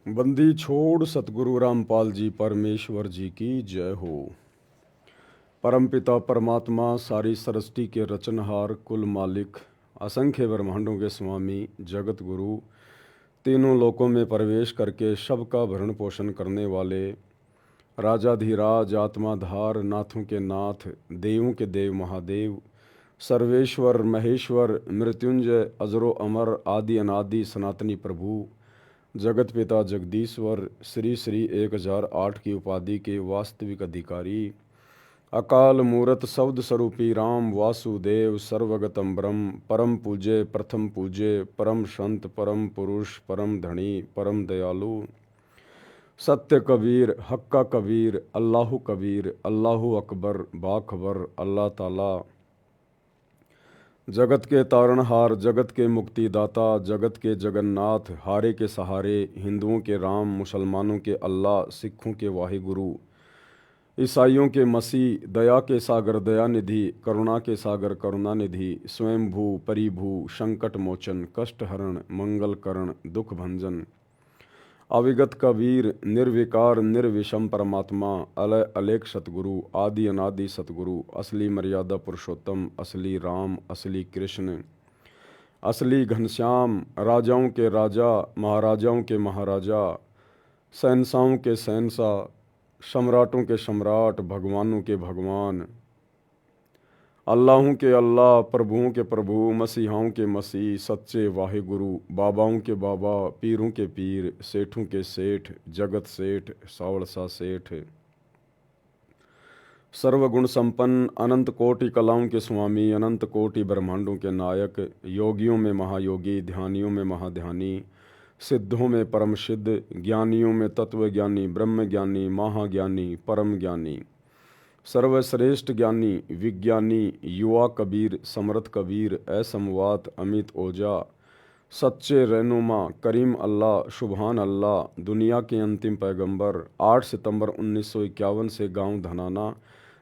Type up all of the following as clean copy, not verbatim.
बंदी छोड़ सतगुरु रामपाल जी परमेश्वर जी की जय हो। परमपिता परमात्मा सारी सृष्टि के रचनहार कुल मालिक असंख्य ब्रह्मांडों के स्वामी जगत गुरु तीनों लोकों में प्रवेश करके सबका भरण पोषण करने वाले राजाधिराज आत्माधार नाथों के नाथ देवों के देव महादेव सर्वेश्वर महेश्वर मृत्युंजय अजरो अमर आदि अनादि सनातनी प्रभु जगत पिता जगदीश्वर श्री श्री 1008 की उपाधि के वास्तविक अधिकारी अकाल मूरत शब्द स्वरूपी राम वासुदेव सर्वगतम ब्रह्म परम पूज्य प्रथम पूज्य परम संत परम पुरुष परम धनी परम दयालु सत्य कबीर हक्का कबीर अल्लाहु अकबर बाखबर अल्लाह ताला जगत के तारणहार जगत के मुक्तिदाता जगत के जगन्नाथ हारे के सहारे हिंदुओं के राम मुसलमानों के अल्लाह सिखों के वाहिगुरु ईसाइयों के मसीह दया के सागर दयानिधि करुणा के सागर करुणानिधि स्वयंभू परिभू संकट मोचन कष्ट हरण मंगल करण दुख भंजन अविगत कबीर निर्विकार निर्विषम परमात्मा अलय अलेख सतगुरु आदि अनादि सतगुरु असली मर्यादा पुरुषोत्तम असली राम असली कृष्ण असली घनश्याम राजाओं के राजा महाराजाओं के महाराजा शहंशाहों के शहंशाह सम्राटों के सम्राट भगवानों के भगवान अल्लाहों के अल्लाह प्रभुओं के प्रभु मसीहाओं के मसीह सच्चे वाहिगुरु बाबाओं के बाबा पीरों के पीर सेठों के सेठ जगत सेठ सावड़सा सेठ सर्वगुण संपन्न अनंत कोटि कलाओं के स्वामी अनंत कोटि ब्रह्मांडों के नायक योगियों में महायोगी ध्यानियों में महाध्यानी सिद्धों में परम सिद्ध ज्ञानियों में तत्वज्ञानी ब्रह्म ज्ञानी महाज्ञानी परम ज्ञानी सर्वश्रेष्ठ ज्ञानी विज्ञानी युवा कबीर समर्थ कबीर असमवात अमित ओझा सच्चे रहनुमा करीम अल्लाह शुभान अल्लाह दुनिया के अंतिम पैगंबर 8 सितंबर 1951 से गांव धनाना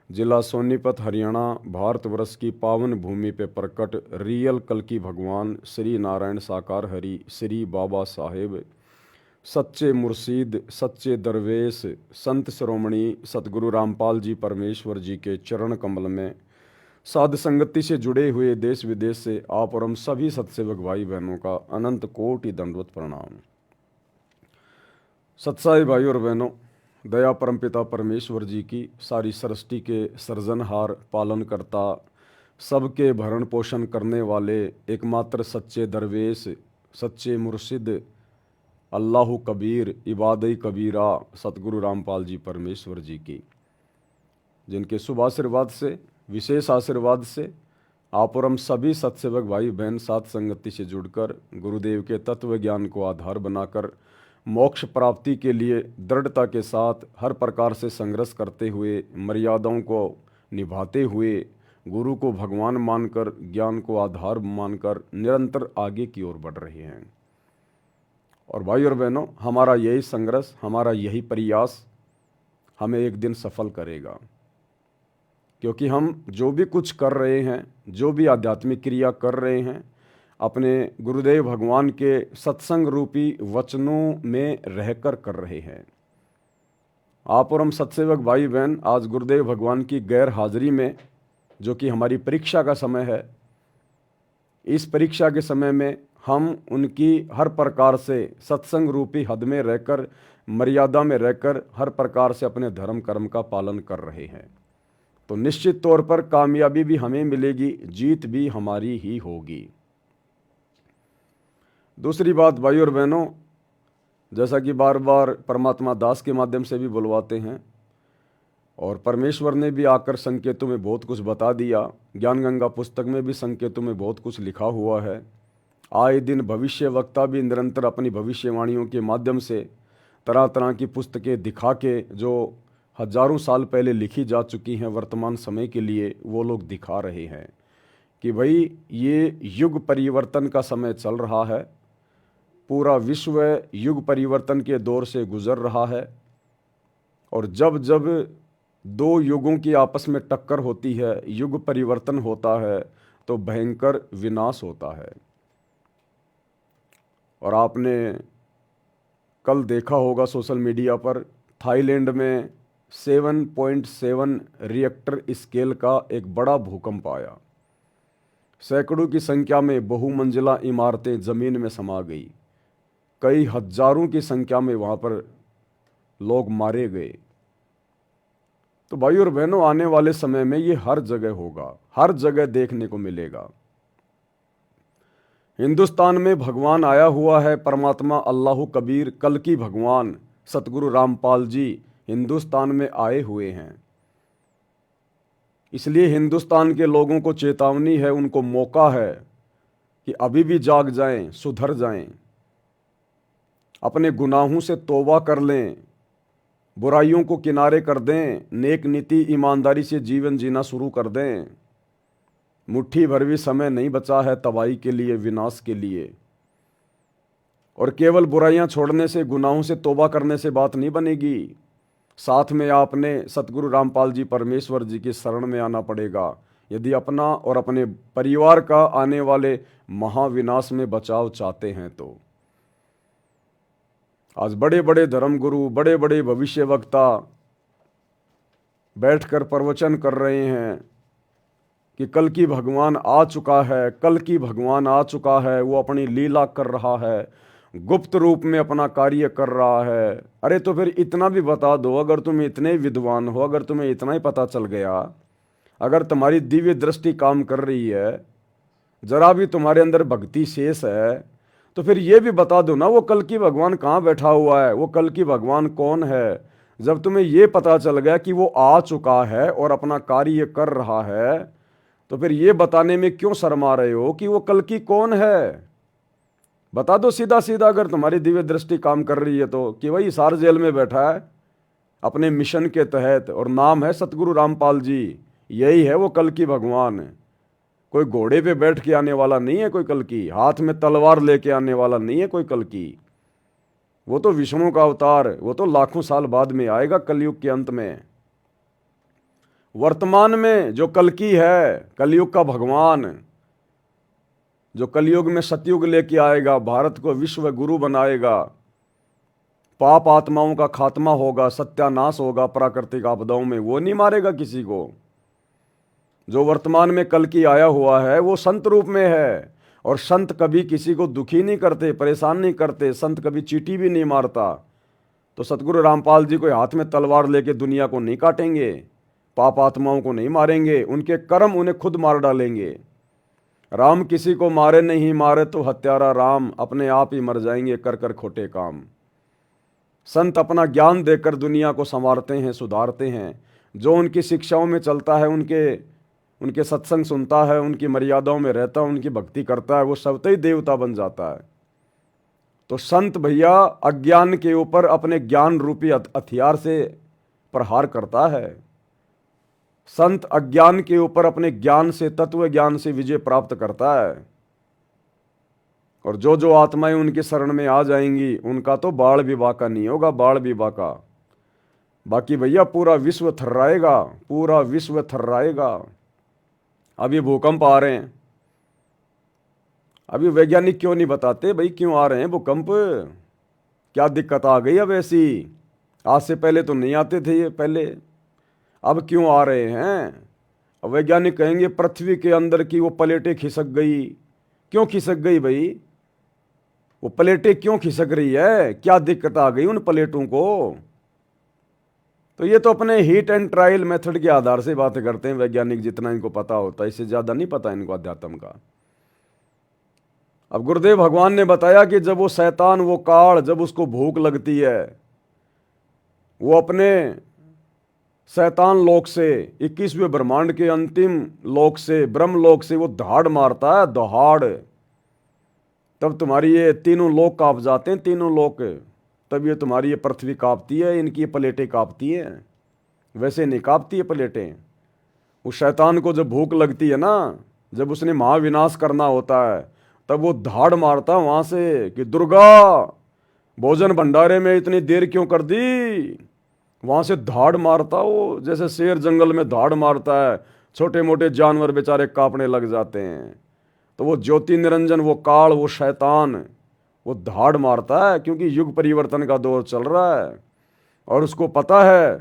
जिला सोनीपत हरियाणा भारतवर्ष की पावन भूमि पे प्रकट रियल कल की भगवान श्री नारायण साकार हरि श्री बाबा साहेब सच्चे मुर्शीद सच्चे दरवेश संत शिरोमणि सतगुरु रामपाल जी परमेश्वर जी के चरण कमल में साध संगति से जुड़े हुए देश विदेश से आप और हम सभी सत्सेवक भाई बहनों का अनंत कोटि दंडवत प्रणाम। सत्साई भाई और बहनों, दया परमपिता परमेश्वर जी की सारी सृष्टि के सृजनहार पालनकर्ता सबके भरण पोषण करने वाले एकमात्र सच्चे दरवेश सच्चे मुर्शिद अल्लाह कबीर इबादई कबीरा सतगुरु रामपाल जी परमेश्वर जी की, जिनके शुभ आशीर्वाद से विशेष आशीर्वाद से आप और हम सभी सत्सेवक भाई बहन साथ संगति से जुड़कर गुरुदेव के तत्व ज्ञान को आधार बनाकर मोक्ष प्राप्ति के लिए दृढ़ता के साथ हर प्रकार से संघर्ष करते हुए मर्यादाओं को निभाते हुए गुरु को भगवान मानकर ज्ञान को आधार मानकर निरंतर आगे की ओर बढ़ रहे हैं। और भाई और बहनों, हमारा यही संघर्ष हमारा यही प्रयास हमें एक दिन सफल करेगा, क्योंकि हम जो भी कुछ कर रहे हैं जो भी आध्यात्मिक क्रिया कर रहे हैं अपने गुरुदेव भगवान के सत्संग रूपी वचनों में रहकर कर रहे हैं। आप और हम सत्सेवक भाई बहन आज गुरुदेव भगवान की गैर हाजिरी में, जो कि हमारी परीक्षा का समय है, इस परीक्षा के समय में हम उनकी हर प्रकार से सत्संग रूपी हद में रहकर मर्यादा में रहकर हर प्रकार से अपने धर्म कर्म का पालन कर रहे हैं, तो निश्चित तौर पर कामयाबी भी हमें मिलेगी, जीत भी हमारी ही होगी। दूसरी बात भाई और बहनों, जैसा कि बार बार परमात्मा दास के माध्यम से भी बुलवाते हैं और परमेश्वर ने भी आकर संकेतों में बहुत कुछ बता दिया, ज्ञान गंगा पुस्तक में भी संकेतों में बहुत कुछ लिखा हुआ है। आए दिन भविष्य वक्ता भी निरंतर अपनी भविष्यवाणियों के माध्यम से तरह तरह की पुस्तकें दिखा के जो हजारों साल पहले लिखी जा चुकी हैं वर्तमान समय के लिए, वो लोग दिखा रहे हैं कि भाई ये युग परिवर्तन का समय चल रहा है, पूरा विश्व युग परिवर्तन के दौर से गुजर रहा है। और जब जब दो युगों की आपस में टक्कर होती है, युग परिवर्तन होता है, तो भयंकर विनाश होता है। और आपने कल देखा होगा सोशल मीडिया पर, थाईलैंड में 7.7 रिएक्टर स्केल का एक बड़ा भूकंप आया। सैकड़ों की संख्या में बहुमंजिला इमारतें जमीन में समा गई। कई हजारों की संख्या में वहां पर लोग मारे गए। तो भाई और बहनों, आने वाले समय में ये हर जगह होगा, हर जगह देखने को मिलेगा। हिंदुस्तान में भगवान आया हुआ है, परमात्मा अल्लाह कबीर कल्कि भगवान सतगुरु रामपाल जी हिंदुस्तान में आए हुए हैं। इसलिए हिंदुस्तान के लोगों को चेतावनी है, उनको मौका है कि अभी भी जाग जाएं, सुधर जाएं, अपने गुनाहों से तौबा कर लें, बुराइयों को किनारे कर दें, नेक नीति ईमानदारी से जीवन जीना शुरू कर दें। मुट्ठी भर भी समय नहीं बचा है तबाही के लिए, विनाश के लिए। और केवल बुराइयां छोड़ने से, गुनाहों से तौबा करने से बात नहीं बनेगी। साथ में आपने सतगुरु रामपाल जी परमेश्वर जी की शरण में आना पड़ेगा, यदि अपना और अपने परिवार का आने वाले महाविनाश में बचाव चाहते हैं तो। आज बड़े बड़े धर्मगुरु, बड़े बड़े भविष्य वक्ता बैठकर प्रवचन कर रहे हैं कि कल की भगवान आ चुका है, कल की भगवान आ चुका है, वो अपनी लीला कर रहा है, गुप्त रूप में अपना कार्य कर रहा है। अरे तो फिर इतना भी बता दो, अगर तुम इतने विद्वान हो, अगर तुम्हें इतना ही पता चल गया, अगर तुम्हारी दिव्य दृष्टि काम कर रही है, जरा भी तुम्हारे अंदर भक्ति शेष है, तो फिर ये भी बता दो ना, वो कल की भगवान कहाँ बैठा हुआ है, वो कल की भगवान कौन है। जब तुम्हें ये पता चल गया कि वो आ चुका है और अपना कार्य कर रहा है, तो फिर ये बताने में क्यों शर्मा रहे हो कि वो कल की कौन है। बता दो सीधा सीधा, अगर तुम्हारी दिव्य दृष्टि काम कर रही है तो, कि वही हिसार जेल में बैठा है अपने मिशन के तहत और नाम है सतगुरु रामपाल जी, यही है वो कल की भगवान। कोई घोड़े पे बैठ के आने वाला नहीं है कोई कल की, हाथ में तलवार लेके आने वाला नहीं है कोई कल की। वो तो विष्णु का अवतार, वो तो लाखों साल बाद में आएगा, कलयुग के अंत में। वर्तमान में जो कल की है, कलयुग का भगवान, जो कलयुग में सतयुग लेके आएगा, भारत को विश्व गुरु बनाएगा, पाप आत्माओं का खात्मा होगा, सत्यानाश होगा प्राकृतिक आपदाओं में, वो नहीं मारेगा किसी को। जो वर्तमान में कल की आया हुआ है वो संत रूप में है, और संत कभी किसी को दुखी नहीं करते, परेशान नहीं करते, संत कभी चींटी भी नहीं मारता। तो सतगुरु रामपाल जी कोई हाथ में तलवार लेके दुनिया को नहीं काटेंगे, पाप आत्माओं को नहीं मारेंगे, उनके कर्म उन्हें खुद मार डालेंगे। राम किसी को मारे नहीं, मारे तो हत्यारा राम, अपने आप ही मर जाएंगे कर कर खोटे काम। संत अपना ज्ञान देकर दुनिया को संवारते हैं, सुधारते हैं। जो उनकी शिक्षाओं में चलता है, उनके सत्संग सुनता है, उनकी मर्यादाओं में रहता है, उनकी भक्ति करता है, वो स्वतः ही देवता बन जाता है। तो संत भैया अज्ञान के ऊपर अपने ज्ञान रूपी हथियार से प्रहार करता है। संत अज्ञान के ऊपर अपने ज्ञान से, तत्व ज्ञान से विजय प्राप्त करता है। और जो जो आत्माएं उनकी शरण में आ जाएंगी, उनका तो बाढ़ भी बाका नहीं होगा, बाढ़ भी बाका। बाकी भैया पूरा विश्व थर्राएगा, पूरा विश्व थर्राएगा। अभी भूकंप आ रहे हैं, अभी वैज्ञानिक क्यों नहीं बताते भाई क्यों आ रहे हैं भूकंप, क्या दिक्कत आ गई अब ऐसी। आज से पहले तो नहीं आते थे ये पहले, अब क्यों आ रहे हैं। अब वैज्ञानिक कहेंगे पृथ्वी के अंदर की वो प्लेटें खिसक गई। क्यों खिसक गई भाई, वो प्लेटें क्यों खिसक रही है, क्या दिक्कत आ गई उन प्लेटों को। तो ये तो अपने हीट एंड ट्रायल मेथड के आधार से बातें करते हैं वैज्ञानिक, जितना इनको पता होता है, इससे ज्यादा नहीं पता इनको अध्यात्म का। अब गुरुदेव भगवान ने बताया कि जब वो शैतान, वो काल, जब उसको भूख लगती है, वो अपने शैतान लोक से, 21वें ब्रह्मांड के अंतिम लोक से, ब्रह्म लोक से वो दहाड़ मारता है, दहाड़। तब तुम्हारी ये तीनों लोक कांप जाते हैं, तीनों लोक। तब ये तुम्हारी ये पृथ्वी कांपती है, इनकी ये प्लेटें कांपती हैं, वैसे नहीं कांपती है प्लेटें। उस शैतान को जब भूख लगती है ना, जब उसने महाविनाश करना होता है, तब वो धाड़ मारता है वहां से कि दुर्गा भोजन भंडारे में इतनी देर क्यों कर दी। वहां से धाड़ मारता वो, जैसे शेर जंगल में धाड़ मारता है, छोटे मोटे जानवर बेचारे कांपने लग जाते हैं। तो वो ज्योति निरंजन, वो काल, वो शैतान, वो धाड़ मारता है, क्योंकि युग परिवर्तन का दौर चल रहा है और उसको पता है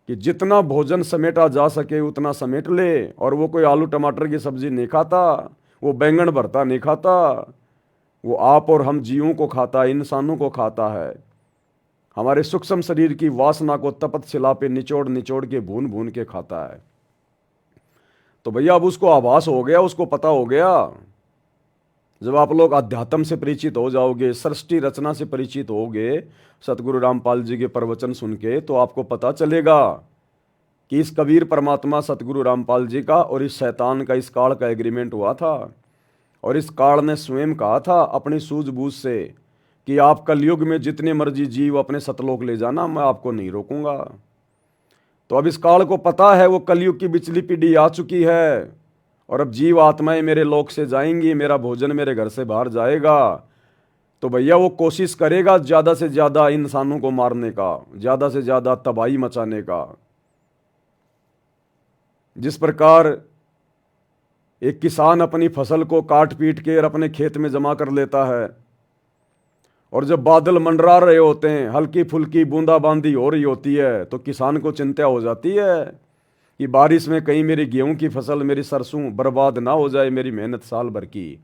कि जितना भोजन समेटा जा सके उतना समेट ले। और वो कोई आलू टमाटर की सब्जी नहीं खाता, वो बैंगन भरता नहीं खाता, वो आप और हम जीवों को खाता है, इंसानों को खाता है। हमारे सूक्ष्म शरीर की वासना को तपत शिला पे निचोड़ निचोड़ के भून भून के खाता है। तो भैया अब उसको आभास हो गया, उसको पता हो गया। जब आप लोग अध्यात्म से परिचित हो जाओगे, सृष्टि रचना से परिचित होगे, सतगुरु रामपाल जी के प्रवचन सुन के, तो आपको पता चलेगा कि इस कबीर परमात्मा सतगुरु रामपाल जी का और इस शैतान का, इस काल का एग्रीमेंट हुआ था। और इस काल ने स्वयं कहा था अपनी सूझबूझ से कि आप कलयुग में जितने मर्जी जीव अपने सतलोक ले जाना, मैं आपको नहीं रोकूंगा। तो अब इस काल को पता है वो कलयुग की बिचली पीढ़ी आ चुकी है और अब जीव आत्माएं मेरे लोक से जाएंगी, मेरा भोजन मेरे घर से बाहर जाएगा। तो भैया वो कोशिश करेगा ज़्यादा से ज़्यादा इंसानों को मारने का, ज़्यादा से ज़्यादा तबाही मचाने का। जिस प्रकार एक किसान अपनी फसल को काट पीट के और अपने खेत में जमा कर लेता है, और जब बादल मंडरा रहे होते हैं, हल्की फुल्की बूंदाबांदी हो रही होती है, तो किसान को चिंता हो जाती है कि बारिश में कहीं मेरी गेहूं की फसल, मेरी सरसों बर्बाद ना हो जाए, मेरी मेहनत साल भर की।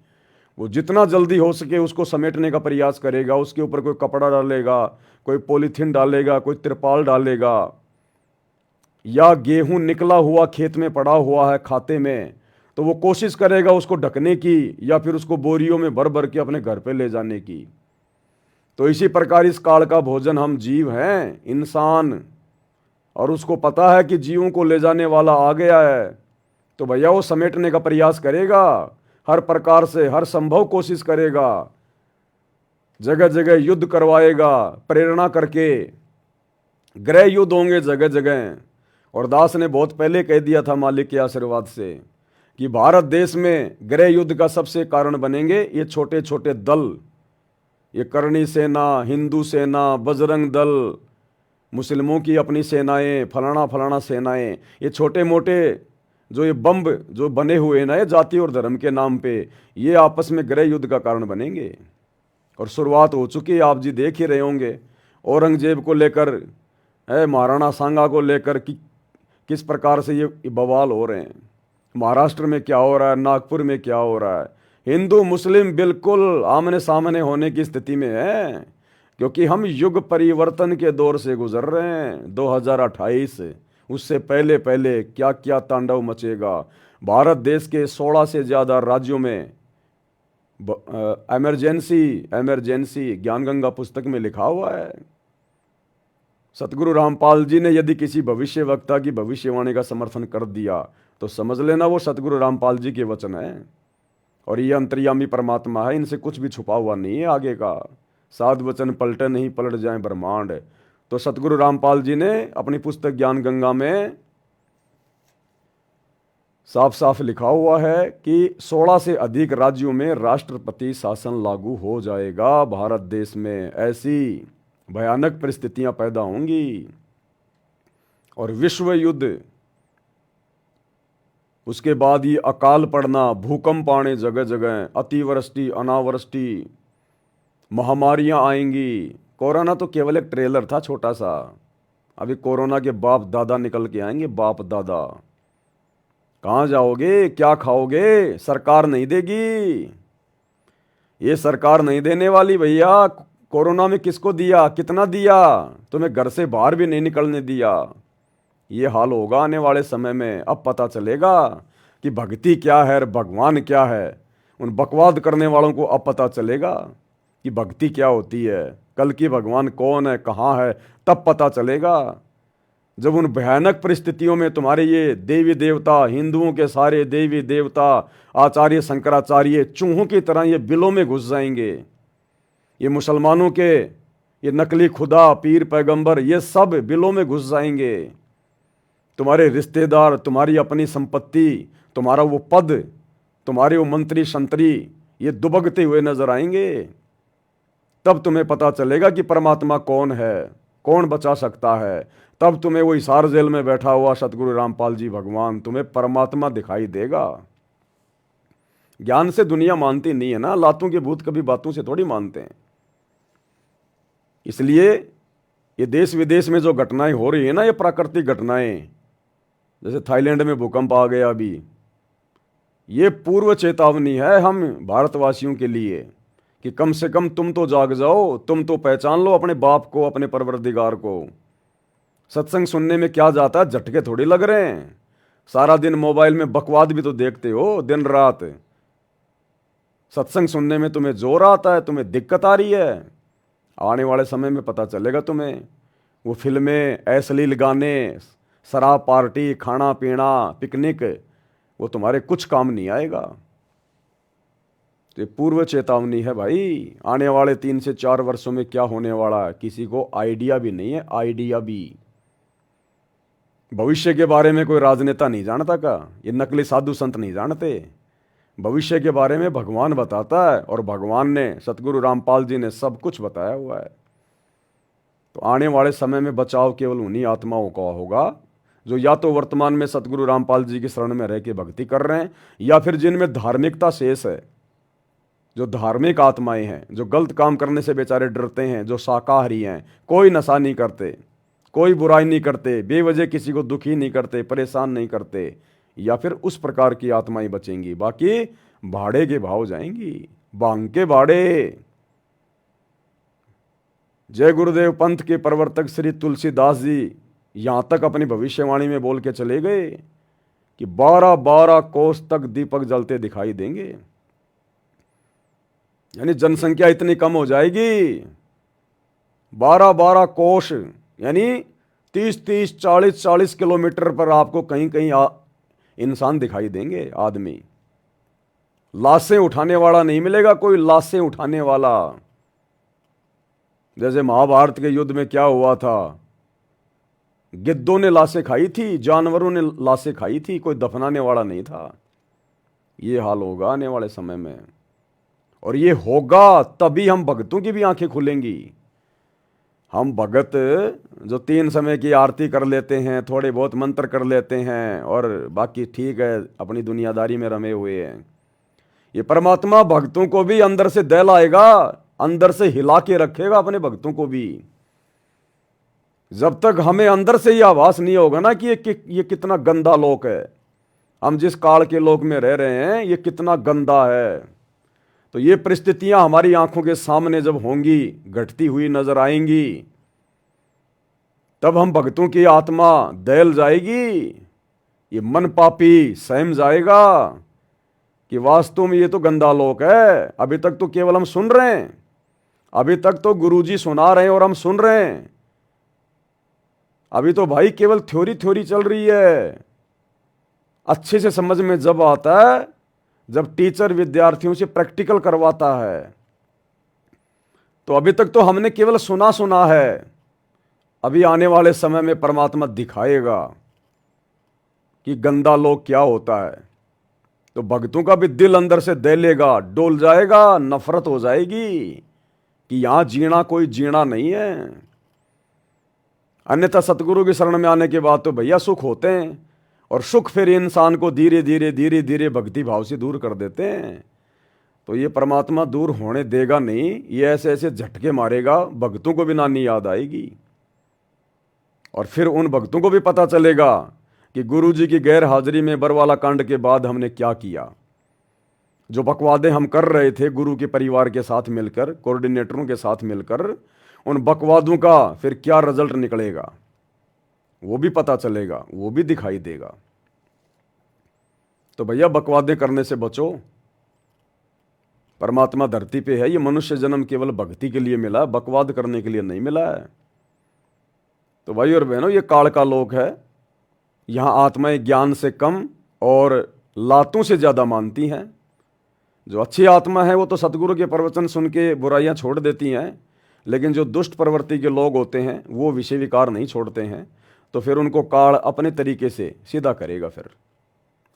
वो जितना जल्दी हो सके उसको समेटने का प्रयास करेगा, उसके ऊपर कोई कपड़ा डालेगा, कोई पॉलीथीन डालेगा, कोई तिरपाल डालेगा, या गेहूं निकला हुआ खेत में पड़ा हुआ है खाते में, तो वो कोशिश करेगा उसको ढकने की या फिर उसको बोरियों में भर भर के अपने घर पे ले जाने की। तो इसी प्रकार इस काल का भोजन हम जीव हैं, इंसान, और उसको पता है कि जीवों को ले जाने वाला आ गया है। तो भैया वो समेटने का प्रयास करेगा, हर प्रकार से हर संभव कोशिश करेगा, जगह जगह युद्ध करवाएगा, प्रेरणा करके गृह युद्ध होंगे जगह जगह। और दास ने बहुत पहले कह दिया था मालिक के आशीर्वाद से कि भारत देश में गृह युद्ध का सबसे कारण बनेंगे ये छोटे छोटे दल, ये करणी सेना, हिंदू सेना, बजरंग दल, मुस्लिमों की अपनी सेनाएं, फलाना फलाना सेनाएं, ये छोटे मोटे जो ये बम्ब जो बने हुए ना, ये जाति और धर्म के नाम पे, ये आपस में गृह युद्ध का कारण बनेंगे। और शुरुआत हो चुकी है, आप जी देख ही रहे होंगे। औरंगजेब को लेकर, महाराणा सांगा को लेकर किस प्रकार से ये बवाल हो रहे हैं। महाराष्ट्र में क्या हो रहा है, नागपुर में क्या हो रहा है। हिंदू मुस्लिम बिल्कुल आमने सामने होने की स्थिति में है, क्योंकि हम युग परिवर्तन के दौर से गुजर रहे हैं। 2028, उससे पहले पहले क्या क्या तांडव मचेगा। भारत देश के 16 से ज़्यादा राज्यों में इमरजेंसी ज्ञानगंगा पुस्तक में लिखा हुआ है। सतगुरु रामपाल जी ने यदि किसी भविष्य वक्ता की भविष्यवाणी का समर्थन कर दिया तो समझ लेना वो सतगुरु रामपाल जी के वचन है। और ये अंतर्यामी परमात्मा है, इनसे कुछ भी छुपा हुआ नहीं है आगे का। साध वचन पलटे नहीं, पलट जाए ब्रह्मांड। तो सतगुरु रामपाल जी ने अपनी पुस्तक ज्ञान गंगा में साफ साफ लिखा हुआ है कि 16 से अधिक राज्यों में राष्ट्रपति शासन लागू हो जाएगा। भारत देश में ऐसी भयानक परिस्थितियां पैदा होंगी और विश्व युद्ध, उसके बाद ये अकाल पड़ना, भूकंप आने जगह जगह, अतिवृष्टि, अनावृष्टि, महामारियां आएंगी। कोरोना तो केवल एक ट्रेलर था छोटा सा, अभी कोरोना के बाप दादा निकल के आएंगे। बाप दादा कहाँ जाओगे, क्या खाओगे? सरकार नहीं देगी, ये सरकार नहीं देने वाली भैया। कोरोना में किसको दिया, कितना दिया? तुम्हें घर से बाहर भी नहीं निकलने दिया। ये हाल होगा आने वाले समय में। अब पता चलेगा कि भक्ति क्या है और भगवान क्या है। उन बकवाद करने वालों को अब पता चलेगा कि भक्ति क्या होती है, कल की भगवान कौन है, कहाँ है, तब पता चलेगा। जब उन भयानक परिस्थितियों में तुम्हारे ये देवी देवता, हिंदुओं के सारे देवी देवता, आचार्य शंकराचार्य चूहों की तरह ये बिलों में घुस जाएंगे। ये मुसलमानों के ये नकली खुदा, पीर, पैगंबर, ये सब बिलों में घुस जाएंगे। तुम्हारे रिश्तेदार, तुम्हारी अपनी संपत्ति, तुम्हारा वो पद, तुम्हारे वो मंत्री संतरी, ये दुबकते हुए नजर आएंगे। तब तुम्हें पता चलेगा कि परमात्मा कौन है, कौन बचा सकता है। तब तुम्हें वो हिसार जेल में बैठा हुआ सतगुरु रामपाल जी भगवान, तुम्हें परमात्मा दिखाई देगा। ज्ञान से दुनिया मानती नहीं है ना, लातों के भूत कभी बातों से थोड़ी मानते हैं। इसलिए ये देश विदेश में जो घटनाएं हो रही है ना, ये प्राकृतिक घटनाएं, जैसे थाईलैंड में भूकंप आ गया अभी, ये पूर्व चेतावनी है हम भारतवासियों के लिए कि कम से कम तुम तो जाग जाओ, तुम तो पहचान लो अपने बाप को, अपने परवरदिगार को। सत्संग सुनने में क्या जाता है, झटके थोड़ी लग रहे हैं। सारा दिन मोबाइल में बकवाद भी तो देखते हो दिन रात। सत्संग सुनने में तुम्हें जोर आता है, तुम्हें दिक्कत आ रही है। आने वाले समय में पता चलेगा तुम्हें। वो फिल्में, अश्लील गाने, शराब पार्टी, खाना पीना, पिकनिक, वो तुम्हारे कुछ काम नहीं आएगा। तो ये पूर्व चेतावनी है भाई। आने वाले 3 से 4 वर्षों में क्या होने वाला है किसी को आइडिया भी नहीं है, आइडिया भी। भविष्य के बारे में कोई राजनेता नहीं जानता का, ये नकली साधु संत नहीं जानते। भविष्य के बारे में भगवान बताता है, और भगवान ने, सतगुरु रामपाल जी ने सब कुछ बताया हुआ है। तो आने वाले समय में बचाव केवल उन्हीं आत्माओं का होगा जो या तो वर्तमान में सतगुरु रामपाल जी की शरण में रह के भक्ति कर रहे हैं, या फिर जिनमें धार्मिकता शेष है, जो धार्मिक आत्माएं हैं, जो गलत काम करने से बेचारे डरते हैं, जो शाकाहारी हैं, कोई नशा नहीं करते, कोई बुराई नहीं करते, बेवजह किसी को दुखी नहीं करते, परेशान नहीं करते, या फिर उस प्रकार की आत्माएं बचेंगी। बाकी भाड़े के भाव जाएंगी, बांग के भाड़े। जय गुरुदेव पंथ के प्रवर्तक श्री तुलसीदास जी यहां तक अपनी भविष्यवाणी में बोल के चले गए कि 12-12 कोस तक दीपक जलते दिखाई देंगे। यानी जनसंख्या इतनी कम हो जाएगी, 12-12 कोस, यानी 30-30, 40-40 किलोमीटर पर आपको कहीं कहीं इंसान दिखाई देंगे, आदमी। लाशें उठाने वाला नहीं मिलेगा कोई, लाशें उठाने वाला। जैसे महाभारत के युद्ध में क्या हुआ था, गिद्धों ने लाशें खाई थी, जानवरों ने लाशें खाई थी, कोई दफनाने वाला नहीं था। ये हाल होगा आने वाले समय में, और ये होगा तभी हम भक्तों की भी आंखें खुलेंगी। हम भगत जो 3 समय की आरती कर लेते हैं, थोड़े बहुत मंत्र कर लेते हैं, और बाकी ठीक है अपनी दुनियादारी में रमे हुए हैं, ये परमात्मा भक्तों को भी अंदर से दहलाएगा, अंदर से हिला के रखेगा अपने भक्तों को भी। जब तक हमें अंदर से ही आभास नहीं होगा ना कि ये कितना गंदा लोक है, हम जिस काल के लोक में रह रहे हैं ये कितना गंदा है, तो ये परिस्थितियां हमारी आंखों के सामने जब होंगी, घटती हुई नजर आएंगी, तब हम भक्तों की आत्मा दहल जाएगी, ये मन पापी सहम जाएगा कि वास्तव में ये तो गंदा लोक है। अभी तक तो केवल हम सुन रहे हैं, अभी तक तो गुरुजी सुना रहे हैं और हम सुन रहे हैं। अभी तो भाई केवल थ्योरी थ्योरी चल रही है। अच्छे से समझ में जब आता है जब टीचर विद्यार्थियों से प्रैक्टिकल करवाता है। तो अभी तक तो हमने केवल सुना सुना है, अभी आने वाले समय में परमात्मा दिखाएगा कि गंदा लोक क्या होता है। तो भक्तों का भी दिल अंदर से दहलेगा, डोल जाएगा, नफरत हो जाएगी कि यहां जीना कोई जीना नहीं है। अन्यथा सतगुरु की शरण में आने के बाद तो भैया सुख होते हैं, और सुख फिर इंसान को धीरे धीरे धीरे धीरे भक्ति भाव से दूर कर देते हैं। तो ये परमात्मा दूर होने देगा नहीं, ये ऐसे ऐसे झटके मारेगा, भक्तों को भी नानी याद आएगी। और फिर उन भक्तों को भी पता चलेगा कि गुरु जी की गैर हाजिरी में बरवाला कांड के बाद हमने क्या किया। जो बकवादे हम कर रहे थे गुरु के परिवार के साथ मिलकर, कोऑर्डिनेटरों के साथ मिलकर, उन बकवादों का फिर क्या रिजल्ट निकलेगा वो भी पता चलेगा, वो भी दिखाई देगा। तो भैया बकवादे करने से बचो। परमात्मा धरती पे है, ये मनुष्य जन्म केवल भक्ति के लिए मिला, बकवाद करने के लिए नहीं मिला है। तो भाई और बहनों, ये काल का लोक है। यहां आत्माएं ज्ञान से कम और लातों से ज्यादा मानती हैं। जो अच्छी आत्मा है वो तो सतगुरु के प्रवचन सुन के बुराइयां छोड़ देती हैं, लेकिन जो दुष्ट प्रवृत्ति के लोग होते हैं वो विषय विकार नहीं छोड़ते हैं। तो फिर उनको काल अपने तरीके से सीधा करेगा, फिर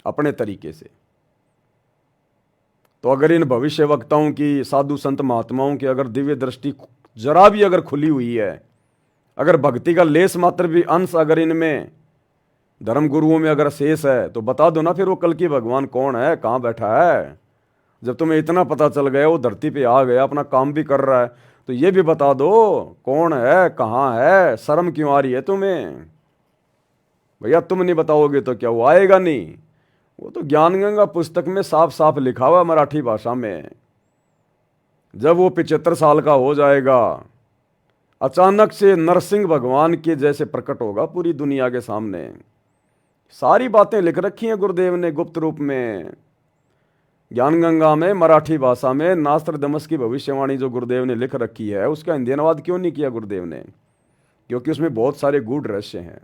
अपने तरीके से। तो अगर इन भविष्य वक्ताओं की, साधु संत महात्माओं की अगर दिव्य दृष्टि जरा भी अगर खुली हुई है, अगर भक्ति का लेस मात्र भी अंश अगर इनमें धर्म गुरुओं में अगर शेष है, तो बता दो ना फिर वो कल की भगवान कौन है, कहाँ बैठा है। जब तुम्हें इतना पता चल गया, वो धरती पे आ गया, अपना काम भी कर रहा है, तो ये भी बता दो कौन है, कहाँ है, शर्म क्यों आ रही है तुम्हें? भैया तुम नहीं बताओगे तो क्या वो आएगा नहीं? वो तो ज्ञानगंगा पुस्तक में साफ साफ लिखा हुआ मराठी भाषा में। जब वो 75 साल का हो जाएगा, अचानक से नरसिंह भगवान के जैसे प्रकट होगा पूरी दुनिया के सामने। सारी बातें लिख रखी हैं गुरुदेव ने गुप्त रूप में, ज्ञानगंगा में, मराठी भाषा में। नास्त्रदमस की भविष्यवाणी जो गुरुदेव ने लिख रखी है, उसका हिंदी अनुवाद क्यों नहीं किया गुरुदेव ने? क्योंकि उसमें बहुत सारे गूढ़ रहस्य हैं।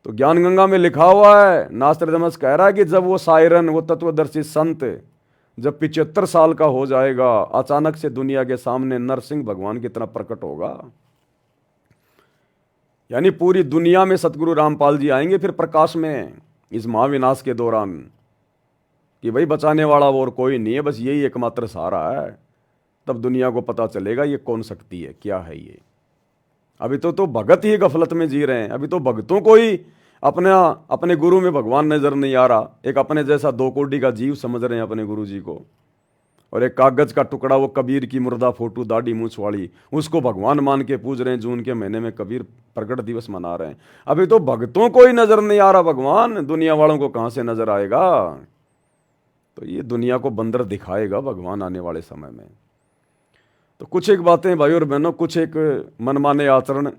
तो ज्ञानगंगा में लिखा हुआ है, नास्त्रदमस कह रहा है कि जब वो सायरन, वो तत्वदर्शी संत, जब 75 साल का हो जाएगा, अचानक से दुनिया के सामने नरसिंह भगवान की तरह प्रकट होगा। यानी पूरी दुनिया में सतगुरु रामपाल जी आएंगे फिर प्रकाश में, इस महाविनाश के दौरान, कि भाई बचाने वाला वो और कोई नहीं है, बस यही एकमात्र सहारा है। तब दुनिया को पता चलेगा ये कौन शक्ति है, क्या है ये। अभी तो भगत ही गफलत में जी रहे हैं। अभी तो भगतों को ही अपने गुरु में भगवान नजर नहीं आ रहा। एक अपने जैसा 2 कोड़ी का जीव समझ रहे हैं अपने गुरु जी को, और एक कागज का टुकड़ा, वो कबीर की मुर्दा फोटो दाढ़ी मूछ वाली, उसको भगवान मान के पूज रहे हैं। जून के महीने में कबीर प्रकट दिवस मना रहे हैं। अभी तो भगतों को ही नजर नहीं आ रहा भगवान, दुनिया वालों को कहां से नजर आएगा? तो ये दुनिया को बंदर दिखाएगा भगवान आने वाले समय में। तो कुछ एक बातें भाई और बहनों, कुछ एक मनमाने आचरण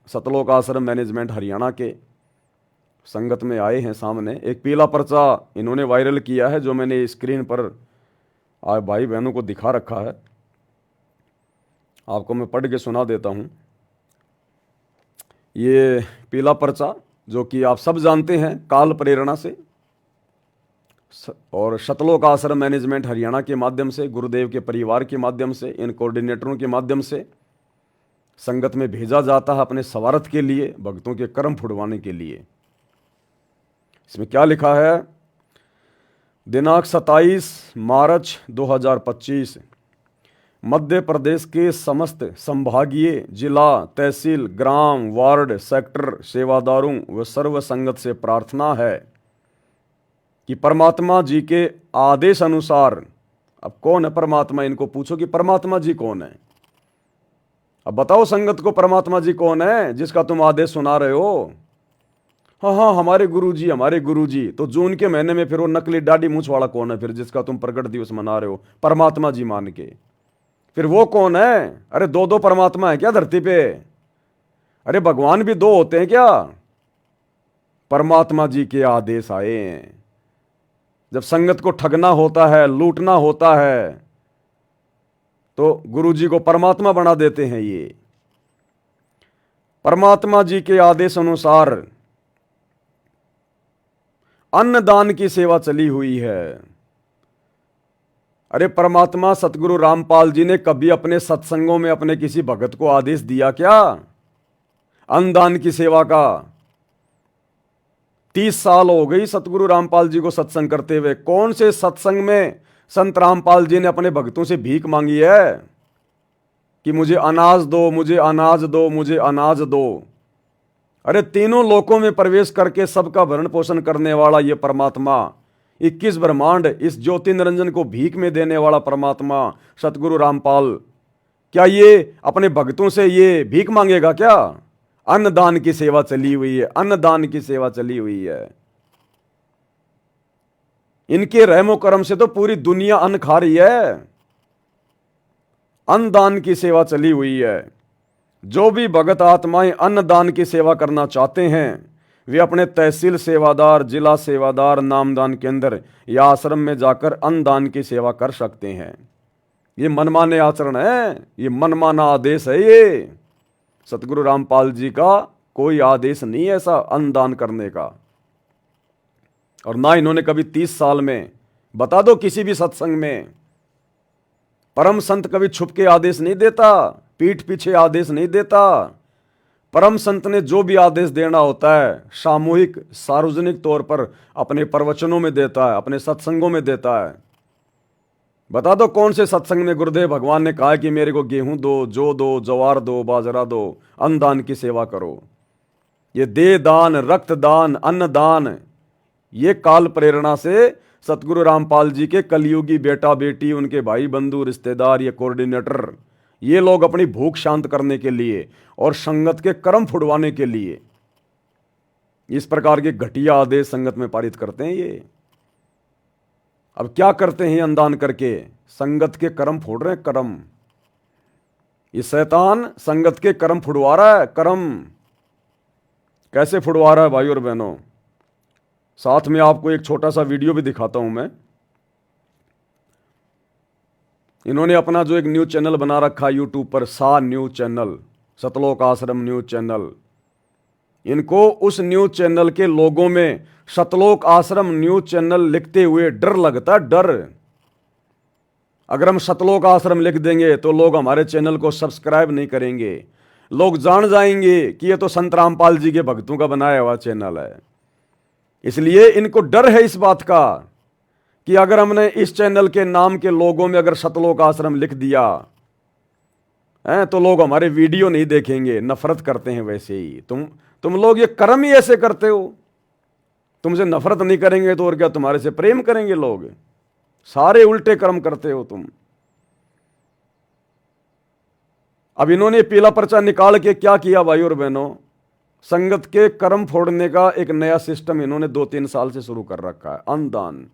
सतलोक आश्रम मैनेजमेंट हरियाणा के संगत में आए हैं सामने। एक पीला पर्चा इन्होंने वायरल किया है, जो मैंने स्क्रीन पर आज भाई बहनों को दिखा रखा है। आपको मैं पढ़ के सुना देता हूं। ये पीला पर्चा, जो कि आप सब जानते हैं, काल प्रेरणा से और सतलोक आश्रम मैनेजमेंट हरियाणा के माध्यम से, गुरुदेव के परिवार के माध्यम से, इन कोऑर्डिनेटरों के माध्यम से संगत में भेजा जाता है अपने स्वार्थ के लिए, भक्तों के कर्म फुड़वाने के लिए। इसमें क्या लिखा है? दिनांक 27 मार्च 2025, मध्य प्रदेश के समस्त संभागीय, जिला, तहसील, ग्राम, वार्ड, सेक्टर सेवादारों व सर्व संगत से प्रार्थना है कि परमात्मा जी के आदेश अनुसार, अब कौन है परमात्मा, इनको पूछो कि परमात्मा जी कौन है। अब बताओ संगत को परमात्मा जी कौन है जिसका तुम आदेश सुना रहे हो? हाँ हाँ हमारे गुरुजी, हमारे गुरुजी। तो जून के महीने में फिर वो नकली दाढ़ी मूछ वाला कौन है फिर, जिसका तुम प्रकट दिवस मना रहे हो परमात्मा जी मान के? फिर वो कौन है? अरे 2 परमात्मा है क्या धरती पे? अरे भगवान भी 2 होते हैं क्या? परमात्मा जी के आदेश आए हैं। जब संगत को ठगना होता है, लूटना होता है, तो गुरुजी को परमात्मा बना देते हैं। ये परमात्मा जी के आदेश अनुसार अन्नदान की सेवा चली हुई है। अरे परमात्मा सतगुरु रामपाल जी ने कभी अपने सत्संगों में अपने किसी भगत को आदेश दिया क्या अन्नदान की सेवा का? 30 साल हो गई सतगुरु रामपाल जी को सत्संग करते हुए। कौन से सत्संग में संत रामपाल जी ने अपने भक्तों से भीख मांगी है कि मुझे अनाज दो, मुझे अनाज दो, मुझे अनाज दो? अरे तीनों लोकों में प्रवेश करके सबका भरण पोषण करने वाला ये परमात्मा, 21 ब्रह्मांड, इस ज्योति निरंजन को भीख में देने वाला परमात्मा सतगुरु रामपाल, क्या ये अपने भक्तों से ये भीख मांगेगा क्या? अन्नदान की सेवा चली हुई है, अन्नदान की सेवा चली हुई है। इनके रहमो करम से तो पूरी दुनिया अन्न खा रही है। अन्नदान की सेवा चली हुई है। जो भी भगत आत्माएं अन्नदान की सेवा करना चाहते हैं, वे अपने तहसील सेवादार, जिला सेवादार, नामदान केंद्र या आश्रम में जाकर अन्नदान की सेवा कर सकते हैं। ये मनमाने आचरण है, ये मनमाना आदेश है। ये सतगुरु रामपाल जी का कोई आदेश नहीं है ऐसा अन्नदान करने का। और ना इन्होंने कभी 30 साल में, बता दो किसी भी सत्संग में, परम संत कभी छुप के आदेश नहीं देता, पीठ पीछे आदेश नहीं देता। परम संत ने जो भी आदेश देना होता है सामूहिक, सार्वजनिक तौर पर अपने प्रवचनों में देता है, अपने सत्संगों में देता है। बता दो कौन से सत्संग में गुरुदेव भगवान ने कहा कि मेरे को गेहूं दो, जौ दो, जवार दो, बाजरा दो, अन्नदान की सेवा करो। ये देह दान, रक्त दान, अन्नदान, ये काल प्रेरणा से सतगुरु रामपाल जी के कलयुगी बेटा बेटी, उनके भाई बंधु रिश्तेदार, ये कोऑर्डिनेटर, ये लोग अपनी भूख शांत करने के लिए और संगत के कर्म फुड़वाने के लिए इस प्रकार के घटिया आदेश संगत में पारित करते हैं। ये अब क्या करते हैं अनुदान करके? संगत के कर्म फोड़ रहे हैं, कर्म। ये शैतान संगत के कर्म फुड़वा रहा है। कर्म कैसे फुड़वा रहा है भाई और बहनों? साथ में आपको एक छोटा सा वीडियो भी दिखाता हूं मैं। इन्होंने अपना जो एक न्यूज चैनल बना रखा है यूट्यूब पर, सा न्यूज चैनल, सतलोक आश्रम न्यूज चैनल। इनको उस न्यूज चैनल के लोगों में सतलोक आश्रम न्यूज चैनल लिखते हुए डर लगता है, डर। अगर हम सतलोक आश्रम लिख देंगे तो लोग हमारे चैनल को सब्सक्राइब नहीं करेंगे। लोग जान जाएंगे कि ये तो संत रामपाल जी के भक्तों का बनाया हुआ चैनल है। इसलिए इनको डर है इस बात का कि अगर हमने इस चैनल के नाम के लोगों में अगर सतलोक आश्रम लिख दिया है तो लोग हमारे वीडियो नहीं देखेंगे, नफरत करते हैं। वैसे ही तुम लोग ये कर्म ही ऐसे करते हो। तुमसे नफरत नहीं करेंगे तो और क्या तुम्हारे से प्रेम करेंगे लोग? सारे उल्टे कर्म करते हो तुम। अब इन्होंने पीला पर्चा निकाल के क्या किया भाई और बहनों? संगत के कर्म फोड़ने का एक नया सिस्टम इन्होंने 2-3 साल से शुरू कर रखा है, अनुदान।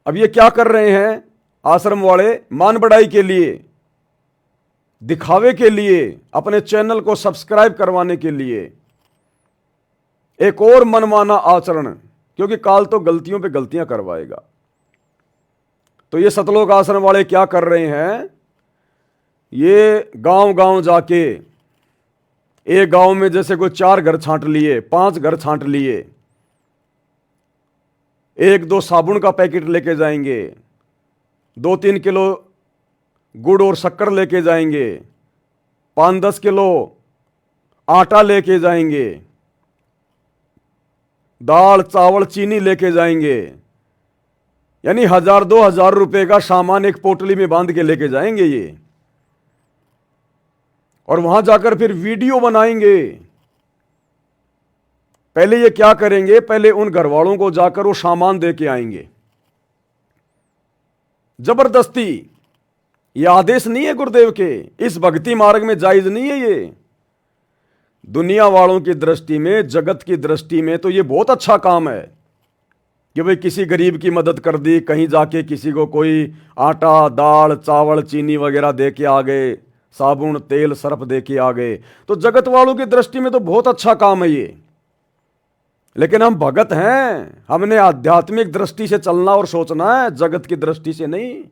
अब ये क्या कर रहे हैं आश्रम वाले? मान बढ़ाई के लिए, दिखावे के लिए, अपने चैनल को सब्सक्राइब करवाने के लिए एक और मनमाना आचरण, क्योंकि काल तो गलतियों पे गलतियां करवाएगा। तो ये सतलोक आश्रम वाले क्या कर रहे हैं? ये गांव गांव जाके, एक गांव में जैसे कोई 4 घर छांट लिए, 5 घर छांट लिए, 1-2 साबुन का पैकेट लेके जाएंगे, 2-3 किलो गुड़ और शक्कर लेके जाएंगे, 5-10 किलो आटा लेके जाएंगे, दाल चावल चीनी लेके जाएंगे। यानी 1000-2000 रुपए का सामान एक पोटली में बांध के लेके जाएंगे ये, और वहां जाकर फिर वीडियो बनाएंगे। पहले ये क्या करेंगे? पहले उन घर वालों को जाकर वो सामान दे के आएंगे जबरदस्ती। ये आदेश नहीं है गुरुदेव के, इस भक्ति मार्ग में जायज नहीं है ये। दुनिया वालों की दृष्टि में, जगत की दृष्टि में तो ये बहुत अच्छा काम है कि भाई किसी गरीब की मदद कर दी, कहीं जाके किसी को कोई आटा दाल चावल चीनी वगैरह दे के आ गए, साबुन तेल सर्फ दे के आ गए, तो जगत वालों की दृष्टि में तो बहुत अच्छा काम है ये। लेकिन हम भगत हैं, हमने आध्यात्मिक दृष्टि से चलना और सोचना है, जगत की दृष्टि से नहीं।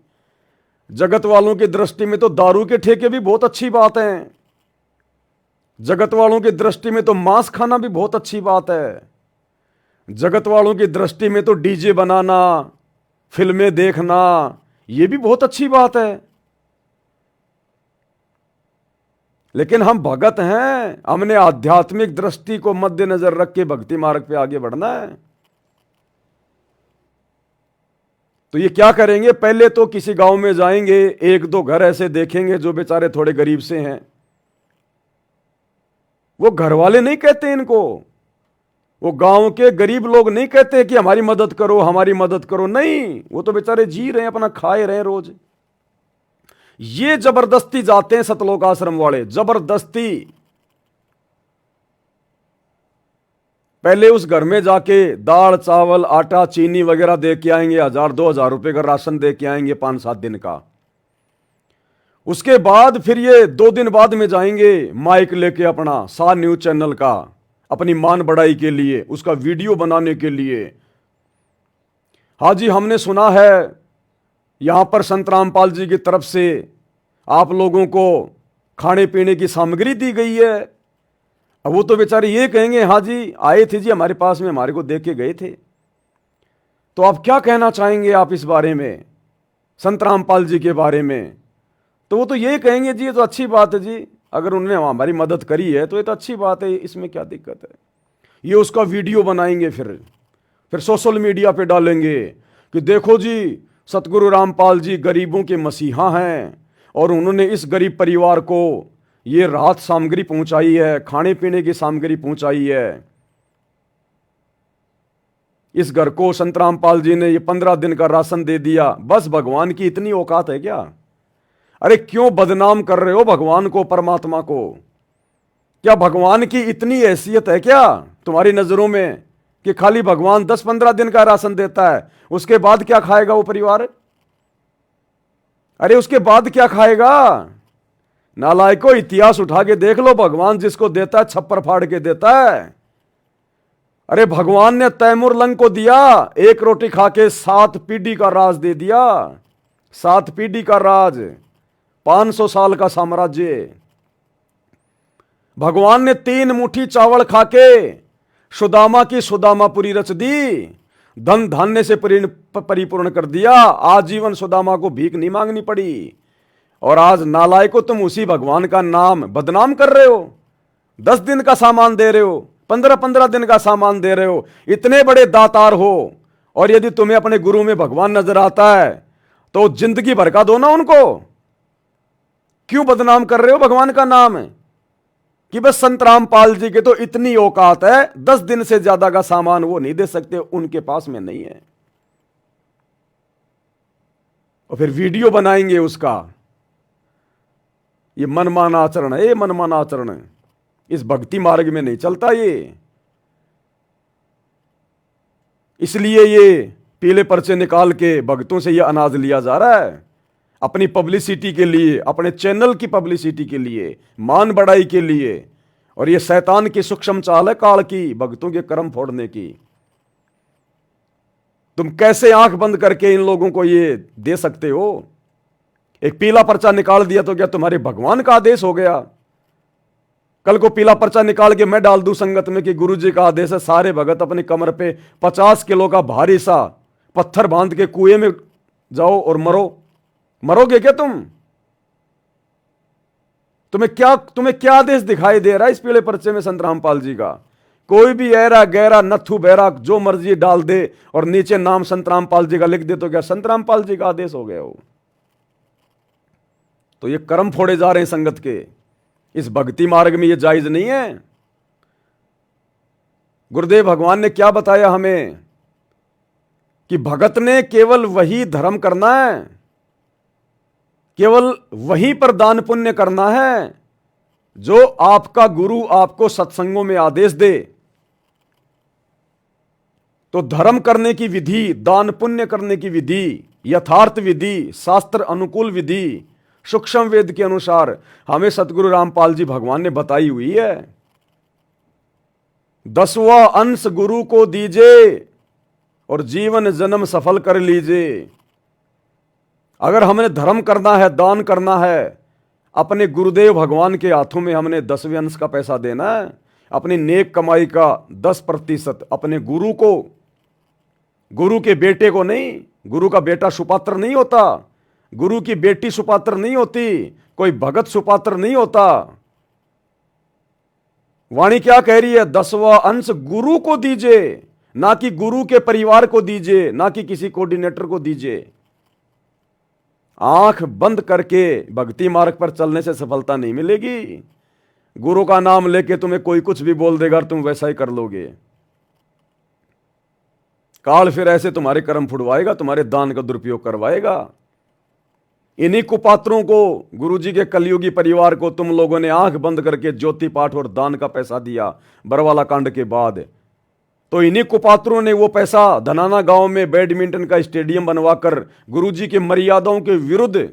जगत वालों की दृष्टि में तो दारू के ठेके भी बहुत अच्छी बात है, जगत वालों की दृष्टि में तो मांस खाना भी बहुत अच्छी बात है, जगत वालों की दृष्टि में तो डीजे बनाना, फिल्में देखना, यह भी बहुत अच्छी बात है। लेकिन हम भगत हैं, हमने आध्यात्मिक दृष्टि को मद्देनजर रख के भक्ति मार्ग पे आगे बढ़ना है। तो ये क्या करेंगे? पहले तो किसी गांव में जाएंगे, 1-2 घर ऐसे देखेंगे जो बेचारे थोड़े गरीब से हैं। वो घर वाले नहीं कहते इनको, वो गांव के गरीब लोग नहीं कहते कि हमारी मदद करो हमारी मदद करो, नहीं, वो तो बेचारे जी रहे हैं, अपना खाए रहे हैं रोज। ये जबरदस्ती जाते हैं सतलोक आश्रम वाले, जबरदस्ती। पहले उस घर में जाके दाल चावल आटा चीनी वगैरह दे के आएंगे, 1000-2000 रुपए का राशन दे के आएंगे 5-7 दिन का। उसके बाद फिर ये 2 दिन बाद में जाएंगे माइक लेके अपना सा न्यूज चैनल का, अपनी मान बढ़ाई के लिए, उसका वीडियो बनाने के लिए। हाँ जी, हमने सुना है यहां पर संत रामपाल जी की तरफ से आप लोगों को खाने पीने की सामग्री दी गई है। अब वो तो बेचारे ये कहेंगे हाँ जी आए थे जी हमारे पास में, हमारे को दे के गए थे। तो आप क्या कहना चाहेंगे आप इस बारे में, संत रामपाल जी के बारे में? तो वो तो ये कहेंगे जी ये तो अच्छी बात है जी, अगर उन्होंने हमारी मदद करी है तो ये तो अच्छी बात है, इसमें क्या दिक्कत है। ये उसका वीडियो बनाएंगे, फिर सोशल मीडिया पे डालेंगे कि देखो जी सतगुरु रामपाल जी गरीबों के मसीहा हैं और उन्होंने इस गरीब परिवार को ये राहत सामग्री पहुंचाई है, खाने पीने की सामग्री पहुंचाई है। इस घर को संत रामपाल जी ने ये 15 दिन का राशन दे दिया, बस भगवान की इतनी औकात है क्या? अरे क्यों बदनाम कर रहे हो भगवान को, परमात्मा को? क्या भगवान की इतनी हैसियत है क्या तुम्हारी नजरों में कि खाली भगवान 10-15 दिन का राशन देता है, उसके बाद क्या खाएगा वो परिवार? अरे उसके बाद क्या खाएगा? नालायको, इतिहास उठा के देख लो, भगवान जिसको देता है छप्पर फाड़ के देता है। अरे भगवान ने तैमूर लंग को दिया, एक रोटी खा के 7 पीढ़ी का राज दे दिया। 7 पीढ़ी का राज, 500 साल का साम्राज्य। भगवान ने 3 मुट्ठी चावल खा के सुदामा की सुदामापुरी रच दी, धन धान्य से परिपूर्ण कर दिया। आजीवन सुदामा को भीख नहीं मांगनी पड़ी। और आज नालायको, तुम उसी भगवान का नाम बदनाम कर रहे हो। 10 दिन का सामान दे रहे हो, 15-15 दिन का सामान दे रहे हो, इतने बड़े दातार हो। और यदि तुम्हें अपने गुरु में भगवान नजर आता है तो जिंदगी भर का दो ना उनको। क्यों बदनाम कर रहे हो भगवान का नाम? कि बस संत रामपाल जी के तो इतनी औकात है, 10 दिन से ज्यादा का सामान वो नहीं दे सकते, उनके पास में नहीं है। और फिर वीडियो बनाएंगे उसका। ये मनमाना आचरण है, ये मनमाना आचरण है। इस भक्ति मार्ग में नहीं चलता ये। इसलिए ये पीले पर्चे निकाल के भक्तों से ये अनाज लिया जा रहा है, अपनी पब्लिसिटी के लिए, अपने चैनल की पब्लिसिटी के लिए, मान बढ़ाई के लिए। और ये शैतान की सूक्ष्म चाल है काल की, भक्तों के कर्म फोड़ने की। तुम कैसे आंख बंद करके इन लोगों को ये दे सकते हो? एक पीला पर्चा निकाल दिया तो क्या तुम्हारे भगवान का आदेश हो गया? कल को पीला पर्चा निकाल के मैं डाल दूं संगत में कि गुरुजी का आदेश है, सारे भगत अपनी कमर पे 50 किलो का भारी सा पत्थर बांध के कुएं में जाओ और मरो। मरोगे क्या तुम? तुम्हें क्या आदेश दिखाई दे रहा है इस पीले पर्चे में संत रामपाल जी का? कोई भी ऐरा गहरा नथु बहरा जो मर्जी डाल दे और नीचे नाम संत रामपाल जी का लिख दे तो क्या संत रामपाल जी का आदेश हो गया हो? तो ये कर्म फोड़े जा रहे हैं संगत के। इस भक्ति मार्ग में ये जायज नहीं है। गुरुदेव भगवान ने क्या बताया हमें कि भगत ने केवल वही धर्म करना है, केवल वहीं पर दान पुण्य करना है जो आपका गुरु आपको सत्संगों में आदेश दे। तो धर्म करने की विधि, दान पुण्य करने की विधि, यथार्थ विधि, शास्त्र अनुकूल विधि, सूक्ष्म वेद के अनुसार हमें सतगुरु रामपाल जी भगवान ने बताई हुई है। 10वां अंश गुरु को दीजिए और जीवन जन्म सफल कर लीजिए। अगर हमने धर्म करना है, दान करना है, अपने गुरुदेव भगवान के हाथों में हमने 10वें अंश का पैसा देना है। अपनी नेक कमाई का 10% अपने गुरु को, गुरु के बेटे को नहीं। गुरु का बेटा सुपात्र नहीं होता, गुरु की बेटी सुपात्र नहीं होती, कोई भगत सुपात्र नहीं होता। वाणी क्या कह रही है? 10वां अंश गुरु को दीजिए, ना कि गुरु के परिवार को दीजिए, ना कि किसी कोऑर्डिनेटर को दीजिए। आंख बंद करके भक्ति मार्ग पर चलने से सफलता नहीं मिलेगी। गुरु का नाम लेके तुम्हें कोई कुछ भी बोल देगा, तुम वैसा ही कर लोगे। काल फिर ऐसे तुम्हारे कर्म फुड़वाएगा, तुम्हारे दान का दुरुपयोग करवाएगा। इन्हीं कुपात्रों को, गुरुजी के कलयुगी परिवार को तुम लोगों ने आंख बंद करके ज्योति पाठ और दान का पैसा दिया बरवाला कांड के बाद। तो इन्हीं कुपात्रों ने वो पैसा धनाना गांव में बैडमिंटन का स्टेडियम बनवाकर गुरुजी की मर्यादाओं के विरुद्ध,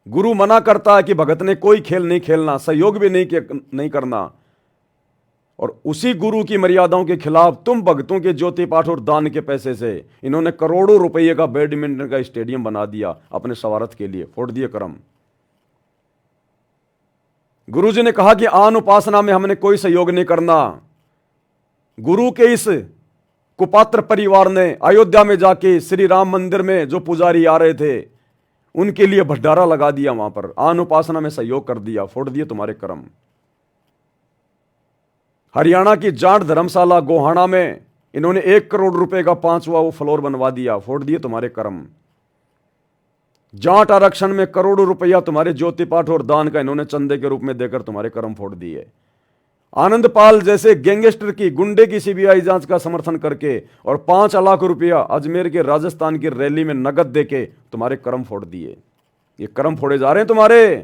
गुरु मना करता है कि भगत ने कोई खेल नहीं खेलना, सहयोग भी नहीं करना, और उसी गुरु की मर्यादाओं के खिलाफ तुम भक्तों के ज्योति पाठ और दान के पैसे से इन्होंने करोड़ों रुपये का बैडमिंटन का स्टेडियम बना दिया अपने स्वार्थ के लिए। फोड़ दिए कर्म। गुरुजी ने कहा कि आन उपासना में हमने कोई सहयोग नहीं करना। गुरु के इस कुपात्र परिवार ने अयोध्या में जाके श्री राम मंदिर में जो पुजारी आ रहे थे उनके लिए भंडारा लगा दिया, वहां पर आन उपासना में सहयोग कर दिया। फोड़ दिए तुम्हारे कर्म। हरियाणा की जाट धर्मशाला गोहाना में इन्होंने 1 करोड़ रुपए का 5वां वो फ्लोर बनवा दिया। फोड़ दिए तुम्हारे कर्म। जाट आरक्षण में करोड़ों रुपया तुम्हारे ज्योति पाठ और दान का इन्होंने चंदे के रूप में देकर तुम्हारे कर्म फोड़ दिए। आनंदपाल जैसे गैंगस्टर की, गुंडे की सीबीआई जांच का समर्थन करके और 5 लाख रुपया अजमेर के राजस्थान की रैली में नगद देके तुम्हारे कर्म फोड़ दिए। ये कर्म फोड़े जा रहे हैं तुम्हारे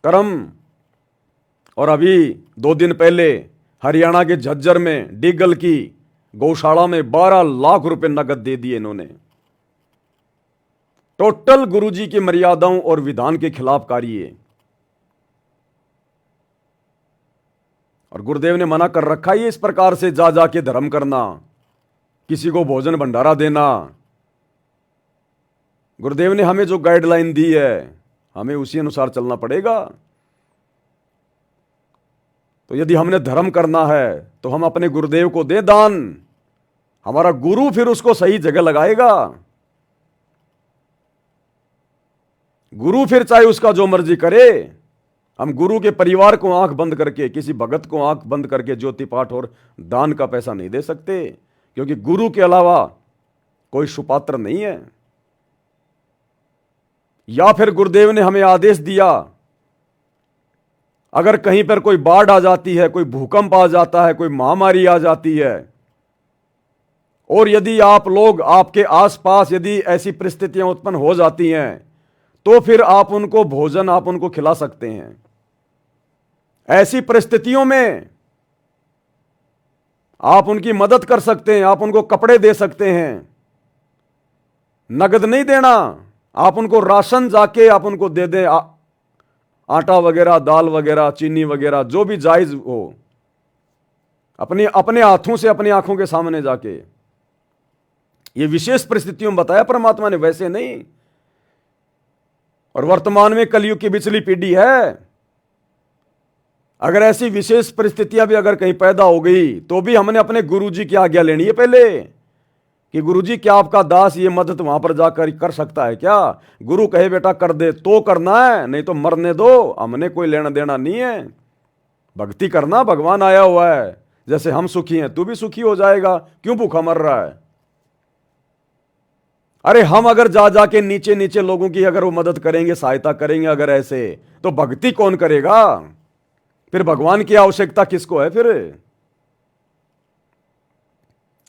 कर्म। और अभी 2 दिन पहले हरियाणा के झज्जर में डीगल की गौशाला में 12 लाख रुपए नगद दे दिए इन्होंने। टोटल गुरुजी की मर्यादाओं और विधान के खिलाफ कार्य है। और गुरुदेव ने मना कर रखा है इस प्रकार से जा जाके धर्म करना, किसी को भोजन भंडारा देना। गुरुदेव ने हमें जो गाइडलाइन दी है हमें उसी अनुसार चलना पड़ेगा। तो यदि हमने धर्म करना है तो हम अपने गुरुदेव को दे दान, हमारा गुरु फिर उसको सही जगह लगाएगा। गुरु फिर चाहे उसका जो मर्जी करे। हम गुरु के परिवार को आंख बंद करके, किसी भगत को आंख बंद करके ज्योति पाठ और दान का पैसा नहीं दे सकते, क्योंकि गुरु के अलावा कोई सुपात्र नहीं है। या फिर गुरुदेव ने हमें आदेश दिया, अगर कहीं पर कोई बाढ़ आ जाती है, कोई भूकंप आ जाता है, कोई महामारी आ जाती है, और यदि आप लोग, आपके आसपास यदि ऐसी परिस्थितियां उत्पन्न हो जाती हैं, तो फिर आप उनको भोजन, आप उनको खिला सकते हैं। ऐसी परिस्थितियों में आप उनकी मदद कर सकते हैं, आप उनको कपड़े दे सकते हैं। नगद नहीं देना, आप उनको राशन जाके आप उनको दे दें, आटा वगैरह, दाल वगैरह, चीनी वगैरह, जो भी जायज हो, अपने हाथों से, अपनी आंखों के सामने जाके। ये विशेष परिस्थितियों में बताया परमात्मा ने, वैसे नहीं। और वर्तमान में कलयुग की बिचली पीढ़ी है, अगर ऐसी विशेष परिस्थितियां भी अगर कहीं पैदा हो गई तो भी हमने अपने गुरुजी की आज्ञा लेनी है पहले, कि गुरुजी क्या आपका दास ये मदद वहां पर जाकर कर सकता है क्या? गुरु कहे बेटा कर दे तो करना है, नहीं तो मरने दो, हमने कोई लेना देना नहीं है। भक्ति करना, भगवान आया हुआ है, जैसे हम सुखी हैं तू भी सुखी हो जाएगा, क्यों भूखा मर रहा है? अरे हम अगर जा जाके नीचे नीचे लोगों की अगर वो मदद करेंगे, सहायता करेंगे अगर ऐसे, तो भक्ति कौन करेगा? फिर भगवान की आवश्यकता किसको है फिर?